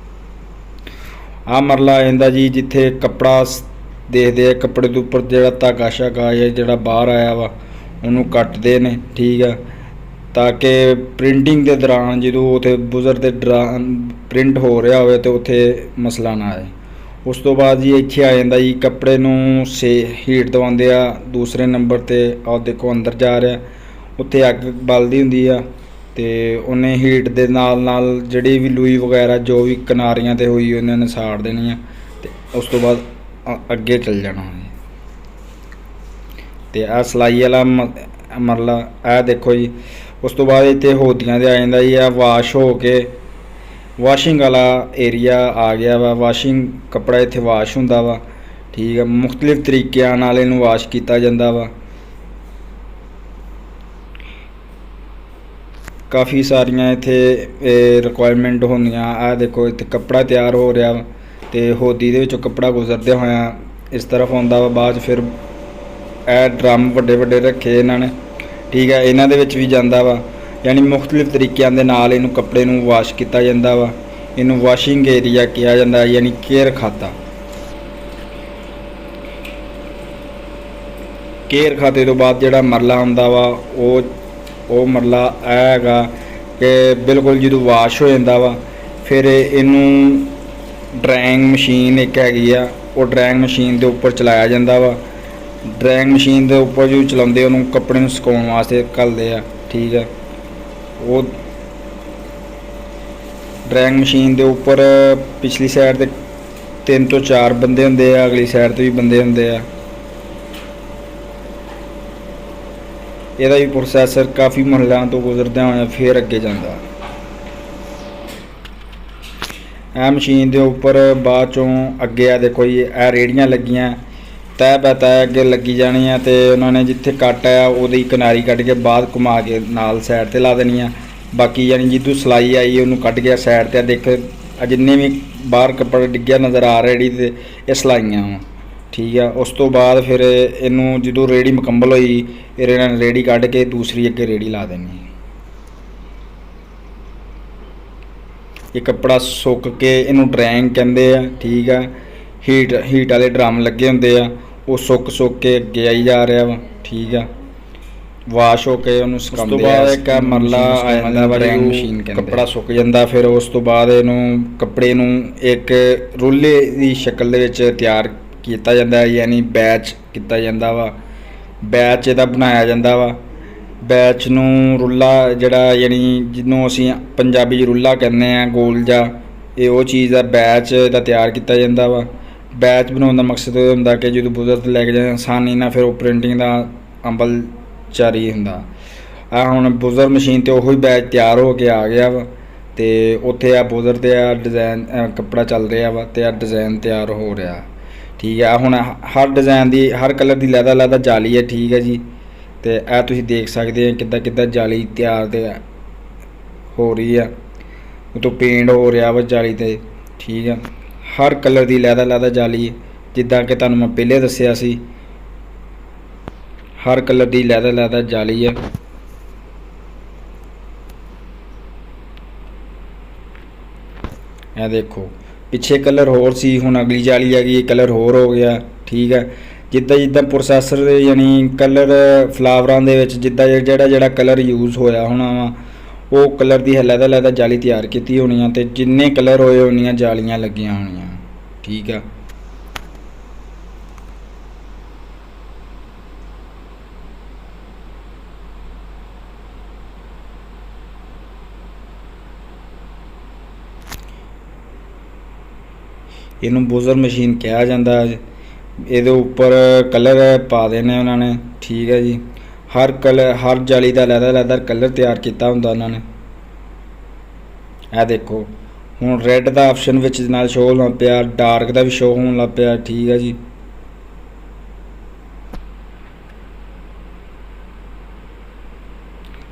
ਆਹ ਮਰਲਾ ਆ ਜਾਂਦਾ ਜੀ ਜਿੱਥੇ ਕੱਪੜਾ ਦੇਖਦੇ ਆ, ਕੱਪੜੇ ਦੇ ਉੱਪਰ ਜਿਹੜਾ ਧਾਗਾ ਸ਼ਾਗਾ ਜਾਂ ਜਿਹੜਾ ਬਾਹਰ ਆਇਆ ਵਾ ਉਹਨੂੰ ਕੱਟਦੇ ਨੇ। ਠੀਕ ਆ, ਤਾਂ ਕਿ ਪ੍ਰਿੰਟਿੰਗ ਦੇ ਦੌਰਾਨ ਜਦੋਂ ਉੱਥੇ ਬੁਜ਼ਰ ਦੇ ਦੌਰਾਨ ਪ੍ਰਿੰਟ ਹੋ ਰਿਹਾ ਹੋਵੇ ਤਾਂ ਉੱਥੇ ਮਸਲਾ ਨਾ ਆਏ। ਉਸ ਤੋਂ ਬਾਅਦ ਜੀ ਇੱਥੇ ਆ ਜਾਂਦਾ ਜੀ ਕੱਪੜੇ ਨੂੰ ਹੀਟ ਦਵਾਉਂਦੇ ਆ। ਦੂਸਰੇ ਨੰਬਰ 'ਤੇ ਆਹ ਦੇਖੋ ਅੰਦਰ ਜਾ ਰਿਹਾ, ਉੱਥੇ ਅੱਗ ਬਲਦੀ ਹੁੰਦੀ ਆ ਅਤੇ ਉਹਨੇ ਹੀਟ ਦੇ ਨਾਲ ਨਾਲ ਜਿਹੜੀ ਵੀ ਲੂਈ ਵਗੈਰਾ ਜੋ ਵੀ ਕਿਨਾਰੀਆਂ 'ਤੇ ਹੋਈ ਉਹਨਾਂ ਨੇ ਸਾੜ ਦੇਣੀ ਆ ਅਤੇ ਉਸ ਤੋਂ ਬਾਅਦ ਅੱਗੇ ਚੱਲ ਜਾਣਾ। ਅਤੇ ਆਹ ਸਿਲਾਈ ਵਾਲਾ ਮਰਲਾ ਇਹ ਦੇਖੋ ਜੀ। ਉਸ ਤੋਂ ਬਾਅਦ ਇੱਥੇ ਹੋਦੀਆਂ 'ਤੇ ਆ ਜਾਂਦਾ ਜੀ। ਆ ਵਾਸ਼ ਹੋ ਕੇ ਵਾਸ਼ਿੰਗ ਵਾਲਾ ਏਰੀਆ ਆ ਗਿਆ ਵਾ। ਵਾਸ਼ਿੰਗ ਕੱਪੜਾ ਇੱਥੇ ਵਾਸ਼ ਹੁੰਦਾ ਵਾ, ਠੀਕ ਆ। ਮੁਖਤਲਿਫ ਤਰੀਕਿਆਂ ਨਾਲ ਇਹਨੂੰ ਵਾਸ਼ ਕੀਤਾ ਜਾਂਦਾ ਵਾ। ਕਾਫੀ ਸਾਰੀਆਂ ਇੱਥੇ ਰਿਕੁਆਇਰਮੈਂਟ ਹੁੰਦੀਆਂ। ਆਹ ਦੇਖੋ ਇੱਥੇ ਕੱਪੜਾ ਤਿਆਰ ਹੋ ਰਿਹਾ ਵਾ ਅਤੇ ਹੋਦੀ ਦੇ ਵਿੱਚੋਂ ਕੱਪੜਾ ਗੁਜ਼ਰਦਿਆਂ ਹੋਇਆਂ ਇਸ ਤਰਫ ਆਉਂਦਾ ਵਾ। ਬਾਅਦ 'ਚ ਫਿਰ ਇਹ ਡਰਮ ਵੱਡੇ ਵੱਡੇ ਰੱਖੇ ਇਹਨਾਂ ਨੇ, ਠੀਕ ਹੈ। ਇਹਨਾਂ ਦੇ ਵਿੱਚ ਵੀ ਜਾਂਦਾ ਵਾ, ਯਾਨੀ ਮੁਖਤਲਿਫ ਤਰੀਕਿਆਂ ਦੇ ਨਾਲ ਇਹਨੂੰ ਕੱਪੜੇ ਨੂੰ ਵਾਸ਼ ਕੀਤਾ ਜਾਂਦਾ ਵਾ। ਇਹਨੂੰ ਵਾਸ਼ਿੰਗ ਏਰੀਆ ਕਿਹਾ ਜਾਂਦਾ, ਯਾਨੀ ਕੇਅਰ ਖਾਤਾ। ਕੇਅਰ ਖਾਤੇ ਤੋਂ ਬਾਅਦ ਜਿਹੜਾ ਮਰਲਾ ਆਉਂਦਾ ਵਾ ਉਹ ਮਰਲਾ ਇਹ ਹੈਗਾ ਕਿ ਬਿਲਕੁਲ ਜਦੋਂ ਵਾਸ਼ ਹੋ ਜਾਂਦਾ ਵਾ ਫਿਰ ਇਹਨੂੰ ਡਰਾਇੰਗ ਮਸ਼ੀਨ ਇੱਕ ਹੈਗੀ ਆ, ਉਹ ਡਰਾਇੰਗ ਮਸ਼ੀਨ ਦੇ ਉੱਪਰ ਚਲਾਇਆ ਜਾਂਦਾ ਵਾ। ਡਰਾਇੰਗ ਮਸ਼ੀਨ ਦੇ ਉੱਪਰ ਜੋ ਚਲਾਉਂਦੇ ਉਹਨੂੰ ਕੱਪੜੇ ਨੂੰ ਸੁਕਾਉਣ ਵਾਸਤੇ ਘੱਲਦੇ ਆ, ਠੀਕ ਹੈ। ਉਹ ਡਰਾਇੰਗ ਮਸ਼ੀਨ ਦੇ ਉੱਪਰ ਪਿਛਲੀ ਸਾਈਡ 'ਤੇ 3 ਤੋਂ 4 ਬੰਦੇ ਹੁੰਦੇ ਆ, ਅਗਲੀ ਸਾਈਡ 'ਤੇ ਵੀ ਬੰਦੇ ਹੁੰਦੇ ਆ। ਇਹਦਾ ਵੀ ਪ੍ਰੋਸੈਸਰ ਕਾਫੀ ਮਰਹਲਿਆਂ ਤੋਂ ਗੁਜ਼ਰਦਿਆਂ ਹੋਇਆ ਫਿਰ ਅੱਗੇ ਜਾਂਦਾ। ਇਹ ਮਸ਼ੀਨ ਦੇ ਉੱਪਰ ਬਾਅਦ 'ਚੋਂ ਅੱਗੇ ਆ ਦੇਖੋ ਜੀ, ਇਹ ਰੇਹੜੀਆਂ ਲੱਗੀਆਂ ਤੈਅ ਬੈ ਤੈਅ ਅੱਗੇ ਲੱਗੀ ਜਾਣੀ ਆ ਅਤੇ ਉਹਨਾਂ ਨੇ ਜਿੱਥੇ ਕੱਟ ਆ ਉਹਦੀ ਕਿਨਾਰੀ ਕੱਢ ਕੇ ਬਾਅਦ ਘੁਮਾ ਕੇ ਨਾਲ ਸਾਈਡ 'ਤੇ ਲਾ ਦੇਣੀ ਆ। ਬਾਕੀ ਯਾਨੀ ਜਿੱਦੋਂ ਸਿਲਾਈ ਆਈ ਉਹਨੂੰ ਕੱਢ ਗਿਆ ਸਾਈਡ 'ਤੇ। ਦੇਖ ਜਿੰਨੇ ਵੀ ਬਾਹਰ ਕੱਪੜਾ ਡਿੱਗਿਆ ਨਜ਼ਰ ਆ ਰਿਹਾ ਰੇਹੜੀ 'ਤੇ ਇਹ ਸਿਲਾਈਆਂ ਵਾ, ਠੀਕ ਆ। ਉਸ ਤੋਂ ਬਾਅਦ ਫਿਰ ਇਹਨੂੰ ਜਦੋਂ ਰੇਹੜੀ ਮੁਕੰਮਲ ਹੋਈ ਫਿਰ ਇਹਨਾਂ ਨੇ ਰੇਹੜੀ ਕੱਢ ਕੇ ਦੂਸਰੀ ਅੱਗੇ ਰੇਹੜੀ ਲਾ ਦੇਣੀ। ਇਹ ਕੱਪੜਾ ਸੁੱਕ ਕੇ ਇਹਨੂੰ ਡਰਾਇੰਗ ਕਹਿੰਦੇ ਆ, ਠੀਕ ਆ। ਹੀਟ ਵਾਲੇ ਡਰਮ ਲੱਗੇ ਹੁੰਦੇ ਆ, ਉਹ ਸੁੱਕ ਕੇ ਅੱਗੇ ਆਈ ਜਾ ਰਿਹਾ ਵਾ, ਠੀਕ ਆ। ਵਾਸ਼ ਹੋ ਕੇ ਉਹਨੂੰ ਸੁਕਾਉਂਦੇ ਆ। ਉਸ ਤੋਂ ਬਾਅਦ ਇੱਕ ਮਰਲਾ ਆ ਜਾਂਦਾ ਵਾ ਡਰਾਇੰਗ ਮਸ਼ੀਨ ਕਹਿੰਦੇ। ਕੱਪੜਾ ਸੁੱਕ ਜਾਂਦਾ ਫਿਰ ਉਸ ਤੋਂ ਬਾਅਦ ਇਹਨੂੰ ਕੱਪੜੇ ਨੂੰ ਇੱਕ ਰੁੱਲੇ ਦੀ ਸ਼ਕਲ ਦੇ ਵਿੱਚ ਤਿਆਰ ਕੀਤਾ ਜਾਂਦਾ, ਯਾਨੀ ਬੈਚ ਕੀਤਾ ਜਾਂਦਾ ਵਾ। ਬੈਚ ਇਹਦਾ ਬਣਾਇਆ ਜਾਂਦਾ ਵਾ। ਬੈਚ ਨੂੰ ਰੁੱਲਾ ਜਿਹੜਾ ਯਾਨੀ ਜਿਹਨੂੰ ਅਸੀਂ ਪੰਜਾਬੀ 'ਚ ਰੁੱਲਾ ਕਹਿੰਦੇ ਹਾਂ, ਗੋਲ ਜਿਹਾ, ਇਹ ਉਹ ਚੀਜ਼ ਦਾ ਬੈਚ ਇਹਦਾ ਤਿਆਰ ਕੀਤਾ ਜਾਂਦਾ ਵਾ। ਬੈਚ ਬਣਾਉਣ ਦਾ ਮਕਸਦ ਇਹ ਹੁੰਦਾ ਕਿ ਜਦੋਂ ਬੁਜ਼ਰ 'ਤੇ ਲੈ ਕੇ ਜਾਣਾ ਆਸਾਨੀ ਨਾਲ ਫਿਰ ਉਹ ਪ੍ਰਿੰਟਿੰਗ ਦਾ ਅਮਲ ਜਾਰੀ ਹੁੰਦਾ। ਆ ਹੁਣ ਬੁਜ਼ਰ ਮਸ਼ੀਨ 'ਤੇ ਉਹੀ ਬੈਚ ਤਿਆਰ ਹੋ ਕੇ ਆ ਗਿਆ ਵਾ ਅਤੇ ਉੱਥੇ ਆ ਬੁਜ਼ਰ 'ਤੇ ਆ ਡਿਜ਼ਾਇਨ ਕੱਪੜਾ ਚੱਲ ਰਿਹਾ ਵਾ ਅਤੇ ਆ ਡਿਜ਼ਾਇਨ ਤਿਆਰ ਹੋ ਰਿਹਾ, ਠੀਕ ਹੈ। ਹੁਣ ਹਰ ਡਿਜ਼ਾਇਨ ਦੀ ਹਰ ਕਲਰ ਦੀ ਅਲੱਗ ਜਾਲੀ ਹੈ, ਠੀਕ ਹੈ ਜੀ। ਅਤੇ ਇਹ ਤੁਸੀਂ ਦੇਖ ਸਕਦੇ ਆ ਕਿੱਦਾਂ ਜਾਲੀ ਤਿਆਰ ਤੇ ਹੋ ਰਹੀ ਆ, ਉਤੋਂ ਪੇਂਟ ਹੋ ਰਿਹਾ ਵਾ ਜਾਲੀ 'ਤੇ, ਠੀਕ ਆ। ਹਰ ਕਲਰ ਦੀ ਅਲੱਗ ਜਾਲੀ, ਜਿੱਦਾਂ ਕਿ ਤੁਹਾਨੂੰ ਮੈਂ ਪਹਿਲੇ ਦੱਸਿਆ ਸੀ, ਹਰ ਕਲਰ ਦੀ ਅਲੱਗ ਜਾਲੀ ਹੈ। ਇਹ ਦੇਖੋ ਪਿੱਛੇ ਕਲਰ ਹੋਰ ਸੀ, ਹੁਣ ਅਗਲੀ ਜਾਲੀ ਆ ਗਈ, ਕਲਰ ਹੋਰ ਹੋ ਗਿਆ, ਠੀਕ ਹੈ। ਜਿੱਦਾਂ ਪ੍ਰੋਸੈਸਰ ਦੇ ਯਾਨੀ ਕਲਰ ਫਲਾਵਰਾਂ ਦੇ ਵਿੱਚ ਜਿਹੜਾ ਕਲਰ ਯੂਜ਼ ਹੋਇਆ ਹੋਣਾ ਵਾ ਉਹ ਕਲਰ ਦੀ ਅਲੱਗ ਜਾਲੀ ਤਿਆਰ ਕੀਤੀ ਹੋਣੀ ਆ ਅਤੇ ਜਿੰਨੇ ਕਲਰ ਹੋਏ ਉਨੀਆਂ ਜਾਲੀਆਂ ਲੱਗੀਆਂ ਹੋਣੀਆਂ, ਠੀਕ ਆ। ਇਹਨੂੰ ਬੁਜ਼ਰ ਮਸ਼ੀਨ ਕਿਹਾ ਜਾਂਦਾ। ਇਹਦੇ ਉੱਪਰ ਕਲਰ ਪਾ ਦੇਣੇ ਉਹਨਾਂ ਨੇ, ਠੀਕ ਹੈ ਜੀ। ਹਰ ਜਾਲੀ ਦਾ ਅਲੱਗ ਕਲਰ ਤਿਆਰ ਕੀਤਾ ਹੁੰਦਾ ਉਹਨਾਂ ਨੇ। ਇਹ ਦੇਖੋ ਹੁਣ ਰੈੱਡ ਦਾ ਆਪਸ਼ਨ ਵਿੱਚ ਨਾਲ ਸ਼ੋਅ ਹੋਣ ਲੱਗ ਪਿਆ, ਡਾਰਕ ਦਾ ਵੀ ਸ਼ੋਅ ਹੋਣ ਲੱਗ ਪਿਆ, ਠੀਕ ਹੈ ਜੀ।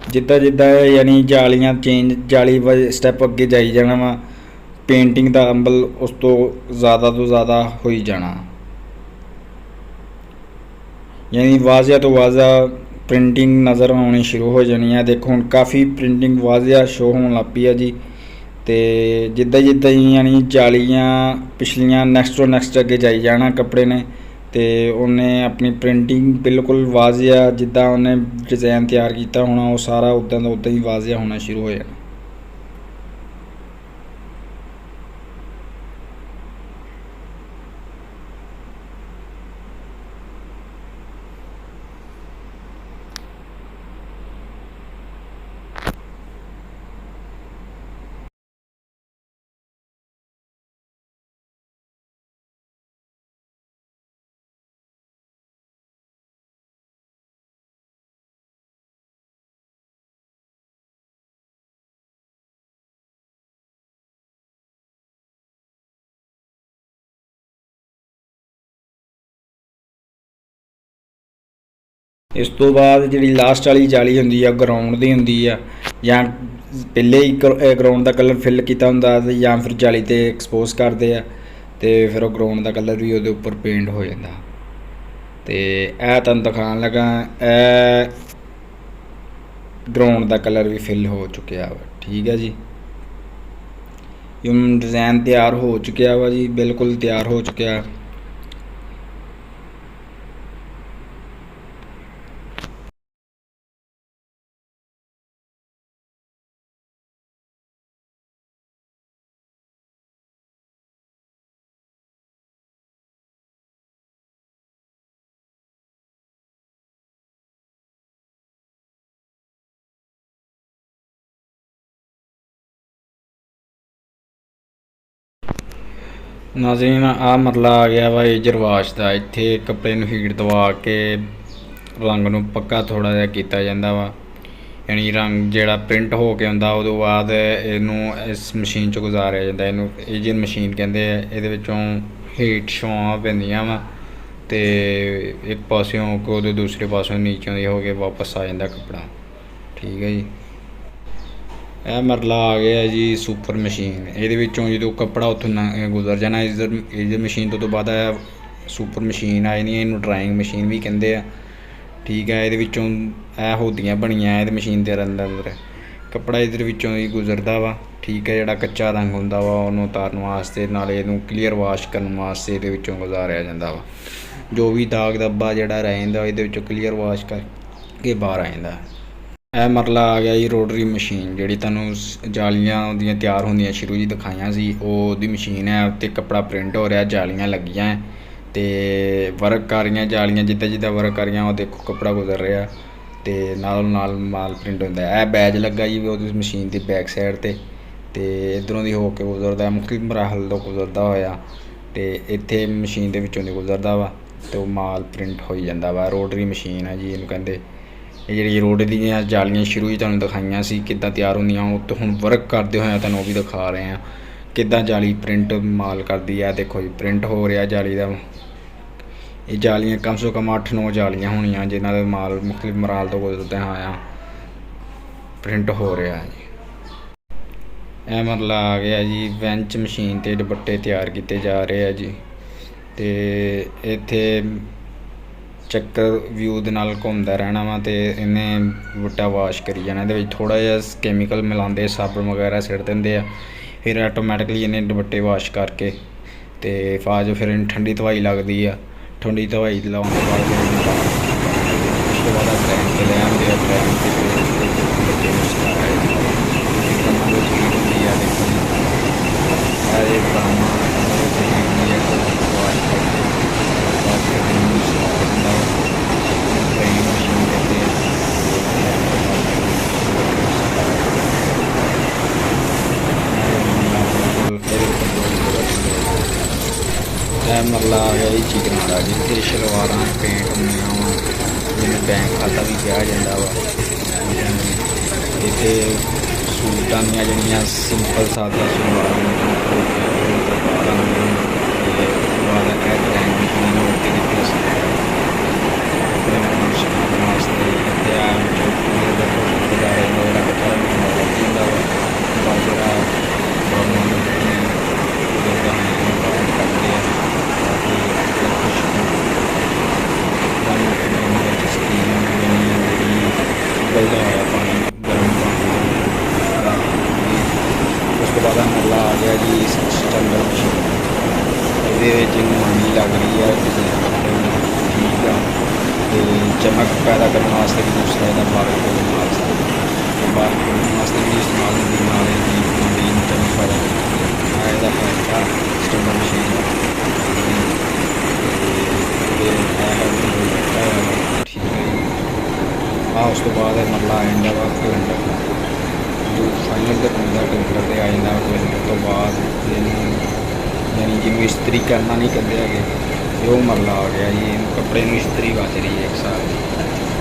ਜਿੱਦਾਂ ਯਾਨੀ ਜਾਲੀਆਂ ਜਾਲੀ ਸਟੈਪ ਅੱਗੇ ਜਾਈ ਜਾਣਾ ਵਾ, ਪੇਂਟਿੰਗ ਦਾ ਅਮਲ ਉਸ ਤੋਂ ਜ਼ਿਆਦਾ ਹੋਈ ਜਾਣਾ, ਯਾਨੀ ਵਾਜ਼ਿਆ ਤੋਂ ਵਾਜ਼ਾ ਪ੍ਰਿੰਟਿੰਗ ਨਜ਼ਰ ਆਉਣੀ ਸ਼ੁਰੂ ਹੋ ਜਾਣੀ ਹੈ। ਦੇਖੋ ਹੁਣ ਕਾਫੀ ਪ੍ਰਿੰਟਿੰਗ ਵਾਜ਼ਿਆ ਸ਼ੋਅ ਹੋਣ ਲੱਗ ਪਈ ਹੈ ਜੀ। ਅਤੇ ਜਿੱਦਾਂ ਯਾਨੀ ਜਾਲੀਆਂ ਪਿਛਲੀਆਂ ਨੈਕਸਟ ਤੋਂ ਨੈਕਸਟ ਅੱਗੇ ਜਾਈ ਜਾਣਾ ਕੱਪੜੇ ਨੇ, ਤੇ ਉਹਨੇ ਆਪਣੀ ਪ੍ਰਿੰਟਿੰਗ ਬਿਲਕੁਲ ਵਾਜ਼ਿਆ ਜਿੱਦਾਂ ਉਹਨੇ ਡਿਜ਼ਾਈਨ ਤਿਆਰ ਕੀਤਾ ਹੋਣਾ ਉਹ ਸਾਰਾ ਉੱਦਾਂ ਦਾ ਉੱਦਾਂ ਹੀ ਵਾਜ਼ਿਆ ਹੋਣਾ ਸ਼ੁਰੂ ਹੋ ਜਾਣਾ। ਇਸ ਤੋਂ ਬਾਅਦ ਜਿਹੜੀ ਲਾਸਟ ਵਾਲੀ ਜਾਲੀ ਹੁੰਦੀ ਆ ਗਰਾਊਂਡ ਦੀ ਹੁੰਦੀ ਆ, ਜਾਂ ਪਹਿਲੇ ਹੀ ਗਰਾਊਂਡ ਦਾ ਕਲਰ ਫਿਲ ਕੀਤਾ ਹੁੰਦਾ ਤੇ ਜਾਂ ਫਿਰ ਜਾਲੀ 'ਤੇ ਐਕਸਪੋਜ਼ ਕਰਦੇ ਆ ਤੇ ਫਿਰ ਉਹ ਗਰਾਊਂਡ ਦਾ ਕਲਰ ਵੀ ਉਹਦੇ ਉੱਪਰ ਪੇਂਟ ਹੋ ਜਾਂਦਾ। ਤੇ ਇਹ ਤੁਹਾਨੂੰ ਦਿਖਾਉਣ ਲੱਗਾ, ਇਹ ਗਰਾਊਂਡ ਦਾ ਕਲਰ ਵੀ ਫਿਲ ਹੋ ਚੁੱਕਿਆ ਵਾ। ਠੀਕ ਹੈ ਜੀ, ਇਹ ਡਿਜ਼ਾਈਨ ਤਿਆਰ ਹੋ ਚੁੱਕਿਆ ਵਾ ਜੀ, ਬਿਲਕੁਲ ਤਿਆਰ ਹੋ ਚੁੱਕਿਆ। ਨਾਜ਼ਰੀਨ, ਆਹ ਮਰਲਾ ਆ ਗਿਆ ਵਾ ਏਜਰ ਵਾਸ਼ ਦਾ। ਇੱਥੇ ਕੱਪੜੇ ਨੂੰ ਹੀਟ ਦਵਾ ਕੇ ਰੰਗ ਨੂੰ ਪੱਕਾ ਥੋੜ੍ਹਾ ਜਿਹਾ ਕੀਤਾ ਜਾਂਦਾ ਵਾ, ਯਾਨੀ ਰੰਗ ਜਿਹੜਾ ਪ੍ਰਿੰਟ ਹੋ ਕੇ ਆਉਂਦਾ ਉਦੋਂ ਬਾਅਦ ਇਹਨੂੰ ਇਸ ਮਸ਼ੀਨ 'ਚ ਗੁਜ਼ਾਰਿਆ ਜਾਂਦਾ। ਇਹਨੂੰ ਏਜਰ ਮਸ਼ੀਨ ਕਹਿੰਦੇ ਆ। ਇਹਦੇ ਵਿੱਚੋਂ ਹੀਟ ਛਾਵਾਂ ਪੈਂਦੀਆਂ ਵਾ ਅਤੇ ਇੱਕ ਪਾਸਿਓਂ ਉਹਦੇ ਦੂਸਰੇ ਪਾਸਿਓਂ ਨੀਚੋਂ ਦੀ ਹੋ ਕੇ ਵਾਪਸ ਆ ਜਾਂਦਾ ਕੱਪੜਾ। ਠੀਕ ਹੈ ਜੀ, ਇਹ ਮਰਲਾ ਆ ਗਿਆ ਜੀ ਸੁਪਰ ਮਸ਼ੀਨ। ਇਹਦੇ ਵਿੱਚੋਂ ਜਦੋਂ ਕੱਪੜਾ ਉੱਥੋਂ ਗੁਜ਼ਰ ਜਾਣਾ ਏਜਰ ਮਸ਼ੀਨ ਤੋਂ ਬਾਅਦ ਇਹ ਸੁਪਰ ਮਸ਼ੀਨ ਆ ਜਾਣੀ, ਇਹਨੂੰ ਡਰਾਇੰਗ ਮਸ਼ੀਨ ਵੀ ਕਹਿੰਦੇ ਆ। ਠੀਕ ਹੈ, ਇਹਦੇ ਵਿੱਚੋਂ ਇਹ ਹੋਦੀਆਂ ਬਣੀਆਂ ਇਹਦੇ ਮਸ਼ੀਨ ਦੇ ਅੰਦਰ ਕੱਪੜਾ ਇਹਦੇ ਵਿੱਚੋਂ ਹੀ ਗੁਜ਼ਰਦਾ ਵਾ। ਠੀਕ ਹੈ, ਜਿਹੜਾ ਕੱਚਾ ਰੰਗ ਹੁੰਦਾ ਵਾ ਉਹਨੂੰ ਉਤਾਰਨ ਵਾਸਤੇ, ਨਾਲੇ ਇਹਨੂੰ ਕਲੀਅਰ ਵਾਸ਼ ਕਰਨ ਵਾਸਤੇ ਇਹਦੇ ਵਿੱਚੋਂ ਗੁਜ਼ਾਰਿਆ ਜਾਂਦਾ ਵਾ। ਜੋ ਵੀ ਦਾਗ ਧੱਬਾ ਜਿਹੜਾ ਰਹਿ ਜਾਂਦਾ ਇਹਦੇ ਵਿੱਚੋਂ ਕਲੀਅਰ ਵਾਸ਼ ਕਰਕੇ ਬਾਹਰ ਆ ਜਾਂਦਾ। ਇਹ ਮਰਲਾ ਆ ਗਿਆ ਜੀ ਰੋਟਰੀ ਮਸ਼ੀਨ, ਜਿਹੜੀ ਤੁਹਾਨੂੰ ਜਾਲੀਆਂ ਉਹਦੀਆਂ ਤਿਆਰ ਹੁੰਦੀਆਂ ਸ਼ੁਰੂ ਜੀ ਦਿਖਾਈਆਂ ਸੀ, ਉਹਦੀ ਮਸ਼ੀਨ ਹੈ। ਉੱਤੇ ਕੱਪੜਾ ਪ੍ਰਿੰਟ ਹੋ ਰਿਹਾ, ਜਾਲੀਆਂ ਲੱਗੀਆਂ ਅਤੇ ਵਰਕ ਕਰ ਰਹੀਆਂ ਜਾਲੀਆਂ, ਜਿੱਦਾਂ ਜਿੱਦਾਂ ਵਰਕ ਕਰ ਰਹੀਆਂ ਉਹ ਦੇਖੋ ਕੱਪੜਾ ਗੁਜ਼ਰ ਰਿਹਾ ਅਤੇ ਨਾਲ ਨਾਲ ਮਾਲ ਪ੍ਰਿੰਟ ਹੁੰਦਾ। ਇਹ ਬੈਜ ਲੱਗਾ ਜੀ ਉਹਦੀ ਮਸ਼ੀਨ ਦੀ ਬੈਕ ਸਾਈਡ 'ਤੇ ਅਤੇ ਇੱਧਰੋਂ ਦੀ ਹੋ ਕੇ ਗੁਜ਼ਰਦਾ, ਮੁਖਤਲਿਫ ਮਰਾਹਲ ਤੋਂ ਗੁਜ਼ਰਦਾ ਹੋਇਆ ਅਤੇ ਇੱਥੇ ਮਸ਼ੀਨ ਦੇ ਵਿੱਚੋਂ ਦੀ ਗੁਜ਼ਰਦਾ ਵਾ ਅਤੇ ਉਹ ਮਾਲ ਪ੍ਰਿੰਟ ਹੋਈ ਜਾਂਦਾ ਵਾ। ਰੋਟਰੀ ਮਸ਼ੀਨ ਹੈ ਜੀ ਇਹਨੂੰ ਕਹਿੰਦੇ। ਇਹ ਜਿਹੜੀ ਰੋਡ ਦੀਆਂ ਜਾਲੀਆਂ ਸ਼ੁਰੂ ਹੀ ਤੁਹਾਨੂੰ ਦਿਖਾਈਆਂ ਸੀ ਕਿੱਦਾਂ ਤਿਆਰ ਹੁੰਦੀਆਂ, ਉਹ ਤੋਂ ਹੁਣ ਵਰਕ ਕਰਦੇ ਹੋਇਆ ਤੁਹਾਨੂੰ ਉਹ ਵੀ ਦਿਖਾ ਰਹੇ ਹਾਂ ਕਿੱਦਾਂ ਜਾਲੀ ਪ੍ਰਿੰਟ ਮਾਲ ਕਰਦੀ ਆ। ਦੇਖੋ ਜੀ ਪ੍ਰਿੰਟ ਹੋ ਰਿਹਾ ਜਾਲੀ ਦਾ। ਇਹ ਜਾਲੀਆਂ ਕਮ ਸੇ ਕਮ 8-9 ਜਾਲੀਆਂ ਹੋਣੀਆਂ ਜਿਨ੍ਹਾਂ ਦਾ ਮਾਲ ਮੁਖਤਲਿਫ ਮਰਾਲ ਤੋਂ ਗੁਜ਼ਰਦਿਆਂ ਹੋਇਆ ਪ੍ਰਿੰਟ ਹੋ ਰਿਹਾ ਜੀ। ਇਹ ਮਰਲਾ ਆ ਗਿਆ ਜੀ ਵੈਂਚ ਮਸ਼ੀਨ 'ਤੇ ਦੁਪੱਟੇ ਤਿਆਰ ਕੀਤੇ ਜਾ ਰਹੇ ਆ ਜੀ। ਅਤੇ ਇੱਥੇ ਚੱਕਰ ਵਿਊ ਦੇ ਨਾਲ ਘੁੰਮਦਾ ਰਹਿਣਾ ਵਾ ਅਤੇ ਇਹਨੇ ਦੁਪੱਟਾ ਵਾਸ਼ ਕਰੀ ਜਾਣਾ। ਇਹਦੇ ਵਿੱਚ ਥੋੜ੍ਹਾ ਜਿਹਾ ਕੈਮੀਕਲ ਮਿਲਾਉਂਦੇ, ਸਾਬਣ ਵਗੈਰਾ ਸਿੱਟ ਦਿੰਦੇ ਆ, ਫਿਰ ਆਟੋਮੈਟਿਕਲੀ ਇਹਨੇ ਦੁਪੱਟੇ ਵਾਸ਼ ਕਰਕੇ ਅਤੇ ਬਾਅਦ ਫਿਰ ਇਹਨੂੰ ਠੰਡੀ ਧਵਾਈ ਲੱਗਦੀ ਆ। ਠੰਡੀ ਧਵਾਈ ਲਾਉਣ ਤੋਂ ਬਾਅਦ ਉਸ ਤੋਂ ਬਾਅਦ ਟ੍ਰੈਨ 'ਤੇ ਲੈ ਆਉਂਦੇ ਆ। ਟ੍ਰੈਨ 'ਤੇ ਮਰਲਾ ਆ ਗਿਆ ਜੀ ਚਿਕਨ ਵਾਲਾ, ਜਿੱਥੇ ਸ਼ਲਵਾਰਾਂ ਪੇਂਟ ਹੁੰਦੀਆਂ ਵਾ, ਜਿਹਨੂੰ ਬੈਂਕ ਖਾਤਾ ਵੀ ਕਿਹਾ ਜਾਂਦਾ ਵਾ। ਇੱਥੇ ਸੂਟਾਂ ਦੀਆਂ ਜਿਹੜੀਆਂ ਸਿੰਪਲ ਸਾਦਾ ਸ਼ਲਵਾਰਾਂ ਉਸ ਤੋਂ ਬਾਅਦ ਮਰਲਾ ਆ ਗਿਆ ਜੀ ਸਟੈਂਡਰਡ ਮਸ਼ੀਨ। ਇਹਦੇ ਵਿੱਚ ਮਾਨੀ ਲੱਗ ਰਹੀ ਹੈ ਕਿਸੇ ਤੇ ਚਮਕ ਪੈਦਾ ਕਰਨ ਵਾਸਤੇ ਵੀ ਦੂਸਰਾ ਇਹਦਾ ਬਾਰਕ ਕੋਡਿੰਗ ਵਾਸਤੇ ਬਾਰਕ ਕੋਡਿੰਗ ਵਾਸਤੇ ਵੀ ਇਸਤੇਮਾਲ ਹੁੰਦੀ ਨਾਲ ਇਹਦੀ ਨਵੀਨ ਚਮਕ ਪੈਦਾ ਕਰਦੀ ਹੈ। ਆਹ ਇਹਦਾ ਫਾਇਦਾ ਸਟੈਂਡਰ ਮਸ਼ੀਨ ਦਾ ਤੇ ਇਹ ਹੈ ਠੀਕ ਹੈ ਜੀ। ਉਸ ਤੋਂ ਬਾਅਦ ਮਰਲਾ ਆ ਜਾਂਦਾ ਵਾ ਕੈਲੰਡਰ ਜੋ ਫਾਈਨਲ ਤੇ ਹੁੰਦਾ ਕੈਲੰਡਰ ਤੇ ਆ ਜਾਂਦਾ। ਕੈਲੰਡਰ ਤੋਂ ਬਾਅਦ ਇਹਨੂੰ ਯਾਨੀ ਜਿਹਨੂੰ ਇਸਤਰੀ ਕਰਨਾ ਨਹੀਂ ਕਹਿੰਦੇ ਹੈਗੇ ਇਹ ਉਹ ਮਰਲਾ ਆ ਗਿਆ ਜੀ। ਇਹਨੂੰ ਕੱਪੜੇ ਨੂੰ ਇਸਤਰੀ ਵੱਜ ਰਹੀ ਹੈ ਇੱਕ ਸਾਲ ਦੀ,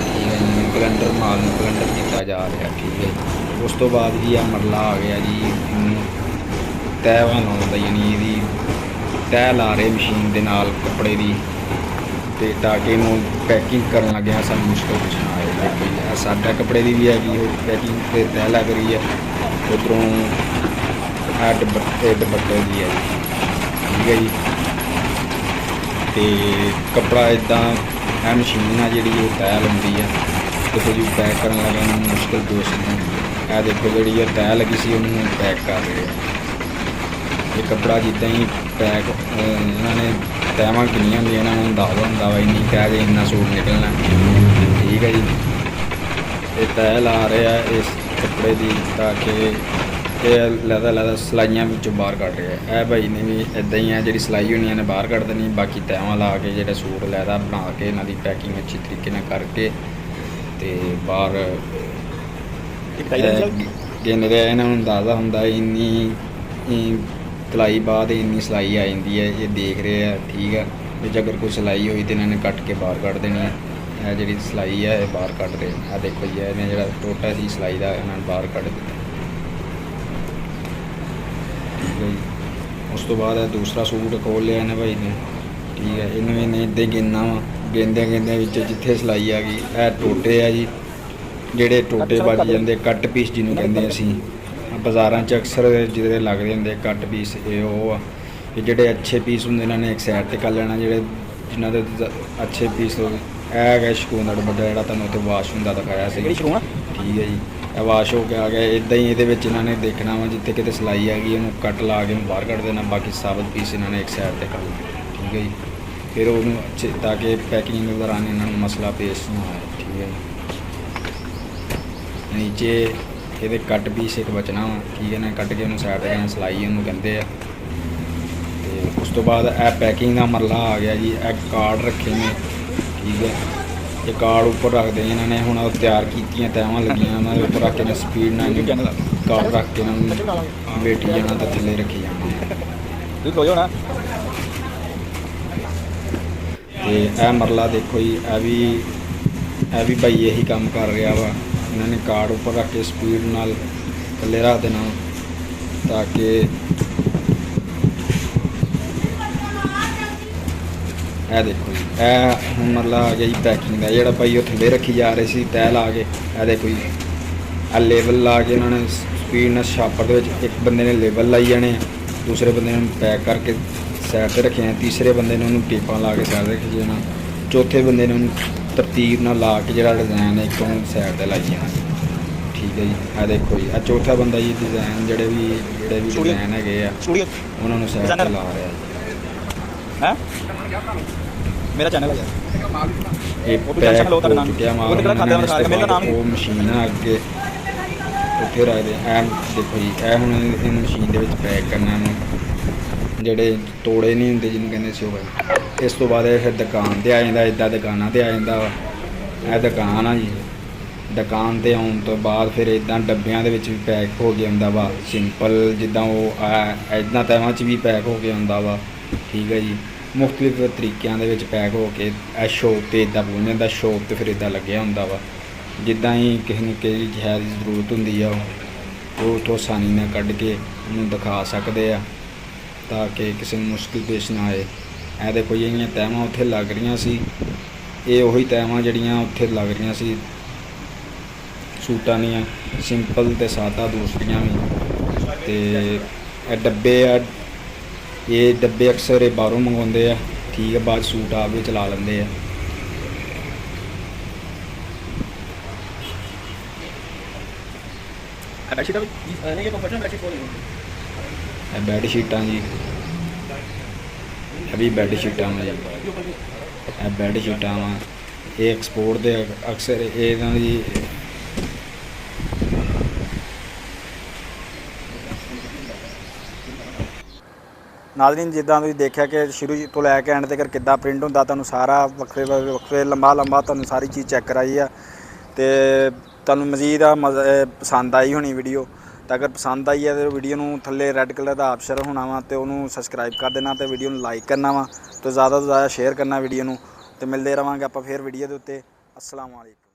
ਠੀਕ ਹੈ ਜੀ। ਕੈਲੰਡਰ ਨਾਲ ਨੂੰ ਕੈਲੰਡਰ ਕੀਤਾ ਜਾ ਰਿਹਾ, ਠੀਕ ਹੈ। ਉਸ ਤੋਂ ਬਾਅਦ ਜੀ ਆ ਮਰਲਾ ਆ ਗਿਆ ਜੀ। ਇਹਨੂੰ ਤੈਅ ਲਾਉਂਦਾ ਯਾਨੀ ਇਹਦੀ ਤੈਅ ਲਾ ਰਹੇ ਮਸ਼ੀਨ ਦੇ ਨਾਲ ਕੱਪੜੇ ਦੀ ਤੇ ਤਾਂ ਕਿ ਇਹਨੂੰ ਪੈਕਿੰਗ ਕਰਨ ਲੱਗਿਆ ਸਾਨੂੰ ਮੁਸ਼ਕਲ ਕੁਛ ਨਾ ਆਏ। ਦੇਖੋ ਜੀ ਸਾਡਾ ਕੱਪੜੇ ਦੀ ਵੀ ਹੈਗੀ ਉਹ ਪੈਕਿੰਗ ਤੇ ਤੈਅ ਲੱਗ ਰਹੀ ਹੈ। ਉੱਧਰੋਂ ਆਹ ਦੁਪੱਟੇ ਦੀ ਹੈ ਜੀ, ਠੀਕ ਹੈ ਜੀ। ਤੇ ਕੱਪੜਾ ਇੱਦਾਂ ਇਹ ਮਸ਼ੀਨ ਆ ਜਿਹੜੀ ਉਹ ਤੈਅ ਲਾਉਂਦੀ ਹੈ। ਦੇਖੋ ਜੀ ਪੈਕ ਕਰਨ ਲੱਗਾ ਇਹਨੂੰ ਮੁਸ਼ਕਲ ਪੇਸ਼ ਨਹੀਂ ਹੁੰਦੀ। ਇਹ ਦੇਖੋ ਜਿਹੜੀ ਇਹ ਤੈਅ ਲੱਗੀ ਸੀ ਉਹਨੂੰ ਪੈਕ ਕਰ ਰਹੇ ਆ। ਇਹ ਕੱਪੜਾ ਜਿੱਦਾਂ ਹੀ ਪੈਕ ਇਹਨਾਂ ਨੇ ਤੈਵਾਂ ਕਿੰਨੀਆਂ ਹੁੰਦੀਆਂ ਇਹਨਾਂ ਨੂੰ ਅੰਦਾਜ਼ਾ ਹੁੰਦਾ ਵਾ ਇੰਨੀ ਤੈਅ ਦੇ ਇੰਨਾ ਸੂਟ ਨਿਕਲਣਾ, ਠੀਕ ਹੈ ਜੀ। ਇਹ ਤੈਅ ਲਾ ਰਹੇ ਆ ਇਸ ਕੱਪੜੇ ਦੀ ਤਾਂ ਕਿ ਇਹ ਲਹਿਦਾ ਸਿਲਾਈਆਂ ਵਿੱਚੋਂ ਬਾਹਰ ਕੱਢ ਰਿਹਾ। ਇਹ ਭਾਈ ਨੇ ਵੀ ਇੱਦਾਂ ਹੀ ਆ ਜਿਹੜੀ ਸਿਲਾਈ ਹੋਣੀ ਨੇ ਬਾਹਰ ਕੱਢ ਦੇਣੀ, ਬਾਕੀ ਤੈਵਾਂ ਲਾ ਕੇ ਜਿਹੜਾ ਸੂਟ ਲਹਿਦਾ ਬਣਾ ਕੇ ਇਹਨਾਂ ਦੀ ਪੈਕਿੰਗ ਅੱਛੀ ਤਰੀਕੇ ਨਾਲ ਕਰਕੇ ਤੇ ਬਾਹਰ ਗਿਣ ਰਿਹਾ। ਇਹਨਾਂ ਨੂੰ ਅੰਦਾਜ਼ਾ ਹੁੰਦਾ ਇੰਨੀ ਸਿਲਾਈ ਬਾਅਦ ਇੰਨੀ ਸਿਲਾਈ ਆ ਜਾਂਦੀ ਹੈ। ਇਹ ਦੇਖ ਰਹੇ ਆ, ਠੀਕ ਹੈ। ਵਿੱਚ ਅਗਰ ਕੋਈ ਸਿਲਾਈ ਹੋਈ ਤਾਂ ਇਹਨਾਂ ਨੇ ਕੱਟ ਕੇ ਬਾਹਰ ਕੱਢ ਦੇਣੀ ਹੈ। ਇਹ ਜਿਹੜੀ ਸਿਲਾਈ ਹੈ ਇਹ ਬਾਹਰ ਕੱਢ ਰਹੇ ਆ। ਦੇਖੋ ਜੀ ਇਹਨੇ ਜਿਹੜਾ ਟੋਟਾ ਸੀ ਸਿਲਾਈ ਦਾ ਇਹਨਾਂ ਨੇ ਬਾਹਰ ਕੱਢ ਦਿੱਤਾ, ਠੀਕ ਹੈ ਜੀ। ਉਸ ਤੋਂ ਬਾਅਦ ਇਹ ਦੂਸਰਾ ਸੂਟ ਖੋਲ੍ਹ ਲਿਆ ਇਹਨੇ ਭਾਈ ਨੇ, ਠੀਕ ਹੈ। ਇਹਨੂੰ ਇਹਨੇ ਇੱਦਾਂ ਗਿਣਨਾ ਵਾ, ਗਿਣਦਿਆਂ ਵਿੱਚ ਜਿੱਥੇ ਸਿਲਾਈ ਆ ਗਈ ਇਹ ਟੋਟੇ ਆ ਜੀ। ਜਿਹੜੇ ਟੋਟੇ ਵੱਜ ਜਾਂਦੇ ਕੱਟ ਪੀਸ ਜਿਹਨੂੰ ਕਹਿੰਦੇ ਅਸੀਂ ਬਾਜ਼ਾਰਾਂ 'ਚ ਅਕਸਰ ਜਿਹਦੇ ਲੱਗਦੇ ਹੁੰਦੇ ਕੱਟ ਪੀਸ, ਇਹ ਉਹ ਆ। ਇਹ ਜਿਹੜੇ ਅੱਛੇ ਪੀਸ ਹੁੰਦੇ ਇਹਨਾਂ ਨੇ ਇੱਕ ਸਾਈਡ 'ਤੇ ਕਰ ਲੈਣਾ। ਜਿਹੜੇ ਜਿਨ੍ਹਾਂ ਦੇ ਅੱਛੇ ਪੀਸ ਇਹ ਹੈਗਾ ਸ਼ਕੂਨ ਦਾ ਵੱਡਾ ਜਿਹੜਾ ਤੁਹਾਨੂੰ ਉੱਥੇ ਵਾਸ਼ ਹੁੰਦਾ ਦਿਖਾਇਆ ਸੀ, ਠੀਕ ਹੈ ਜੀ। ਇਹ ਵਾਸ਼ ਹੋ ਕੇ ਆ ਗਿਆ। ਇੱਦਾਂ ਹੀ ਇਹਦੇ ਵਿੱਚ ਇਹਨਾਂ ਨੇ ਦੇਖਣਾ ਵਾ ਜਿੱਥੇ ਕਿਤੇ ਸਿਲਾਈ ਹੈਗੀ ਇਹਨੂੰ ਕੱਟ ਲਾ ਕੇ ਉਹਨੂੰ ਬਾਹਰ ਕੱਢ ਦੇਣਾ। ਬਾਕੀ ਸਾਬਤ ਪੀਸ ਇਹਨਾਂ ਨੇ ਇੱਕ ਸਾਈਡ 'ਤੇ ਕਰ ਲੈਣਾ, ਠੀਕ ਹੈ ਜੀ। ਫਿਰ ਉਹਨੂੰ ਅੱਛੇ ਤਾਂ ਕਿ ਪੈਕਿੰਗ ਦੌਰਾਨ ਇਹਨਾਂ ਨੂੰ ਮਸਲਾ ਪੇਸ਼ ਨਾ ਆਏ, ਠੀਕ ਹੈ ਜੀ। ਨੀਚੇ ਇਹਦੇ ਕੱਟ ਪੀਸ ਇੱਕ ਬਚਣਾ ਵਾ, ਠੀਕ ਹੈ ਨਾ। ਕੱਟ ਕੇ ਉਹਨੂੰ ਸਾਈਡ 'ਤੇ ਕਰਨਾ, ਸਿਲਾਈ ਉਹਨੂੰ ਕਹਿੰਦੇ ਆ। ਤੇ ਉਸ ਤੋਂ ਬਾਅਦ ਇਹ ਪੈਕਿੰਗ ਦਾ ਮਰਲਾ ਆ ਗਿਆ ਜੀ। ਇਹ ਕਾਰਡ ਰੱਖੇ ਨੇ, ਠੀਕ ਹੈ। ਇਹ ਕਾਰਡ ਉੱਪਰ ਰੱਖਦੇ ਇਹਨਾਂ ਨੇ ਹੁਣ ਤਿਆਰ ਕੀਤੀਆਂ ਤੈਵਾਂ ਲੱਗੀਆਂ ਉਹਨਾਂ ਦੇ ਉੱਪਰ ਰੱਖ ਕੇ ਸਪੀਡ ਨਾਲ ਕਾਰਡ ਰੱਖ ਕੇ ਇਹਨਾਂ ਨੂੰ ਬੇਟੀ ਜਾਣਾ ਤਾਂ ਥੱਲੇ ਰੱਖੀ ਜਾਣਾ। ਤੇ ਇਹ ਮਰਲਾ ਦੇਖੋ ਜੀ ਇਹ ਵੀ ਭਾਈ ਇਹੀ ਕੰਮ ਕਰ ਰਿਹਾ ਵਾ। ਇਹਨਾਂ ਨੇ ਕਾਰਡ ਉੱਪਰ ਰੱਖ ਕੇ ਸਪੀਡ ਨਾਲ ਥੱਲੇ ਰੱਖ ਦੇਣਾ ਤਾਂ ਕਿ ਇਹ ਦੇਖੋ ਜੀ ਇਹ ਹੁਣ ਮਰਲਾ ਆ ਗਿਆ ਜੀ ਪੈਕਿੰਗ ਦਾ। ਜਿਹੜਾ ਭਾਈ ਉਹ ਥੱਲੇ ਰੱਖੀ ਜਾ ਰਹੇ ਸੀ ਤੈਅ ਲਾ ਕੇ, ਇਹ ਦੇਖੋ ਜੀ ਇਹ ਲੇਬਲ ਲਾ ਕੇ ਇਹਨਾਂ ਨੇ ਸਪੀਡ ਨਾਲ ਛਾਪਰ ਦੇ ਵਿੱਚ ਇੱਕ ਬੰਦੇ ਨੇ ਲੇਬਲ ਲਾਈ ਜਾਣੇ, ਦੂਸਰੇ ਬੰਦੇ ਨੂੰ ਪੈਕ ਕਰਕੇ ਸਾਈਡ 'ਤੇ ਰੱਖੇ, ਤੀਸਰੇ ਬੰਦੇ ਨੇ ਉਹਨੂੰ ਟੇਪਾਂ ਲਾ ਕੇ ਸਾਈਡ 'ਤੇ ਰੱਖੀ ਜਾਣਾ, ਚੌਥੇ ਬੰਦੇ ਨੇ ਉਹਨੂੰ ਤਰਤੀਬ ਨਾਲ ਲਾ ਕੇ ਜਿਹੜਾ ਡਿਜ਼ਾਈਨ ਹੈ ਇੱਕ ਉਹਨੂੰ ਸਾਈਡ 'ਤੇ ਲਾਈ ਜਾਣਾ, ਠੀਕ ਹੈ ਜੀ। ਇਹ ਦੇਖੋ ਜੀ ਇਹ ਚੌਥਾ ਬੰਦਾ ਜੀ ਡਿਜ਼ਾਈਨ ਜਿਹੜੇ ਵੀ ਡਿਜ਼ਾਈਨ ਹੈਗੇ ਆ ਉਹਨਾਂ ਨੂੰ ਸਾਈਡ 'ਤੇ ਲਾ ਰਿਹਾ ਜੀ। ਮੇਰਾ ਚੈਨਲ ਹੈ ਇਹ ਪੈਕ ਹੋ ਚੁੱਕਿਆ ਮਾਲ। ਉਹ ਮਸ਼ੀਨ ਆ ਅੱਗੇ ਉੱਥੇ ਰੱਖਦੇ ਐ ਦੇਖੋ ਜੀ ਇਹ ਹੁਣ ਇਹ ਮਸ਼ੀਨ ਦੇ ਵਿੱਚ ਪੈਕ ਕਰਨਾ ਨੂੰ ਜਿਹੜੇ ਤੋੜੇ ਨਹੀਂ ਹੁੰਦੇ ਜਿਹਨੂੰ ਕਹਿੰਦੇ ਸੀ ਉਹ ਭਾਈ। ਇਸ ਤੋਂ ਬਾਅਦ ਇਹ ਫਿਰ ਦੁਕਾਨ 'ਤੇ ਆ ਜਾਂਦਾ, ਇੱਦਾਂ ਦੁਕਾਨਾਂ 'ਤੇ ਆ ਜਾਂਦਾ ਵਾ। ਇਹ ਦੁਕਾਨ ਆ ਜੀ। ਦੁਕਾਨ 'ਤੇ ਆਉਣ ਤੋਂ ਬਾਅਦ ਫਿਰ ਇੱਦਾਂ ਡੱਬਿਆਂ ਦੇ ਵਿੱਚ ਵੀ ਪੈਕ ਹੋ ਕੇ ਆਉਂਦਾ ਵਾ। ਸਿੰਪਲ ਜਿੱਦਾਂ ਉਹ ਇੱਦਾਂ ਤੈਵਾਂ 'ਚ ਵੀ ਪੈਕ ਹੋ ਕੇ ਆਉਂਦਾ ਵਾ, ਠੀਕ ਹੈ ਜੀ। ਮੁਖਤਲਿਫ ਤਰੀਕਿਆਂ ਦੇ ਵਿੱਚ ਪੈਕ ਹੋ ਕੇ ਇਹ ਸ਼ੋਪ 'ਤੇ ਇੱਦਾਂ ਪਹੁੰਚ ਜਾਂਦਾ। ਸ਼ੋਪ 'ਤੇ ਫਿਰ ਇੱਦਾਂ ਲੱਗਿਆ ਹੁੰਦਾ ਵਾ ਜਿੱਦਾਂ ਹੀ ਕਿਸੇ ਨੂੰ ਕਿਹੜੀ ਸ਼ੈ ਦੀ ਜ਼ਰੂਰਤ ਹੁੰਦੀ ਆ ਉਹ ਉੱਥੋਂ ਆਸਾਨੀ ਨਾਲ ਕੱਢ ਕੇ ਉਹਨੂੰ ਦਿਖਾ ਸਕਦੇ ਆ ਤਾਂ ਕਿ ਕਿਸੇ ਨੂੰ ਮੁਸ਼ਕਿਲ ਪੇਸ਼ ਨਾ ਆਏ। ਇਹ ਦੇਖੋ ਜਿਹੜੀਆਂ ਤੈਵਾਂ ਉੱਥੇ ਲੱਗ ਰਹੀਆਂ ਸੀ ਇਹ ਉਹੀ ਤੈਵਾਂ ਜਿਹੜੀਆਂ ਉੱਥੇ ਲੱਗ ਰਹੀਆਂ ਸੀ ਸੂਟਾਂ ਦੀਆਂ, ਸਿੰਪਲ ਅਤੇ ਸਾਦਾ ਦੂਸਰੀਆਂ ਵੀ। ਅਤੇ ਇਹ ਡੱਬੇ ਆ, ਇਹ ਡੱਬੇ ਅਕਸਰ ਇਹ ਬਾਹਰੋਂ ਮੰਗਵਾਉਂਦੇ ਆ, ਠੀਕ ਹੈ। ਬਾਅਦ ਸੂਟ ਆਪ ਵੀ ਚਲਾ ਲੈਂਦੇ ਆ। ਬੈੱਡ ਸ਼ੀਟਾਂ ਜੀ, ਇਹ ਵੀ ਬੈੱਡ ਸ਼ੀਟਾਂ ਵਾ ਜੀ। ਇਹ ਬੈੱਡ ਸ਼ੀਟਾਂ ਵਾ ਇਹ ਐਕਸਪੋਰਟ ਦੇ ਅਕਸਰ ਇਹਨਾਂ ਦੀ ਨਾਜ਼ਰੀਨ, ਜਿੱਦਾਂ ਤੁਸੀਂ ਦੇਖਿਆ ਕਿ ਸ਼ੁਰੂ ਤੋਂ ਲੈ ਕੇ ਐਂਡ ਤੱਕ ਕਿੱਦਾਂ ਪ੍ਰਿੰਟ ਹੁੰਦਾ, ਤੁਹਾਨੂੰ ਸਾਰਾ ਵੱਖਰੇ ਵੱਖਰੇ ਲੰਬਾ ਤੁਹਾਨੂੰ ਸਾਰੀ ਚੀਜ਼ ਚੈੱਕ ਕਰਾਈ ਆ। ਤੇ ਤੁਹਾਨੂੰ ਮਜ਼ੀਦ ਪਸੰਦ ਆਈ ਹੋਣੀ ਵੀਡੀਓ। ਤਾਂ ਅਗਰ ਪਸੰਦ ਆਈ ਹੈ ਤਾਂ ਵੀਡੀਓ ਨੂੰ ਥੱਲੇ ਰੈੱਡ ਕਲਰ ਦਾ ਆਪਸ਼ਨ ਹੋਣਾ ਵਾ, ਤੇ ਉਹਨੂੰ ਸਬਸਕ੍ਰਾਈਬ ਕਰ ਦੇਣਾ ਤੇ ਵੀਡੀਓ ਨੂੰ ਲਾਈਕ ਕਰਨਾ ਵਾ, ਤੇ ਜ਼ਿਆਦਾ ਤੋਂ ਜ਼ਿਆਦਾ ਸ਼ੇਅਰ ਕਰਨਾ ਵੀਡੀਓ ਨੂੰ। ਤੇ ਮਿਲਦੇ ਰਵਾਂਗੇ ਆਪਾਂ ਫਿਰ ਵੀਡੀਓ ਦੇ ਉੱਤੇ। ਅਸਲਾਮ ਵਾਲੇਕੁਮ।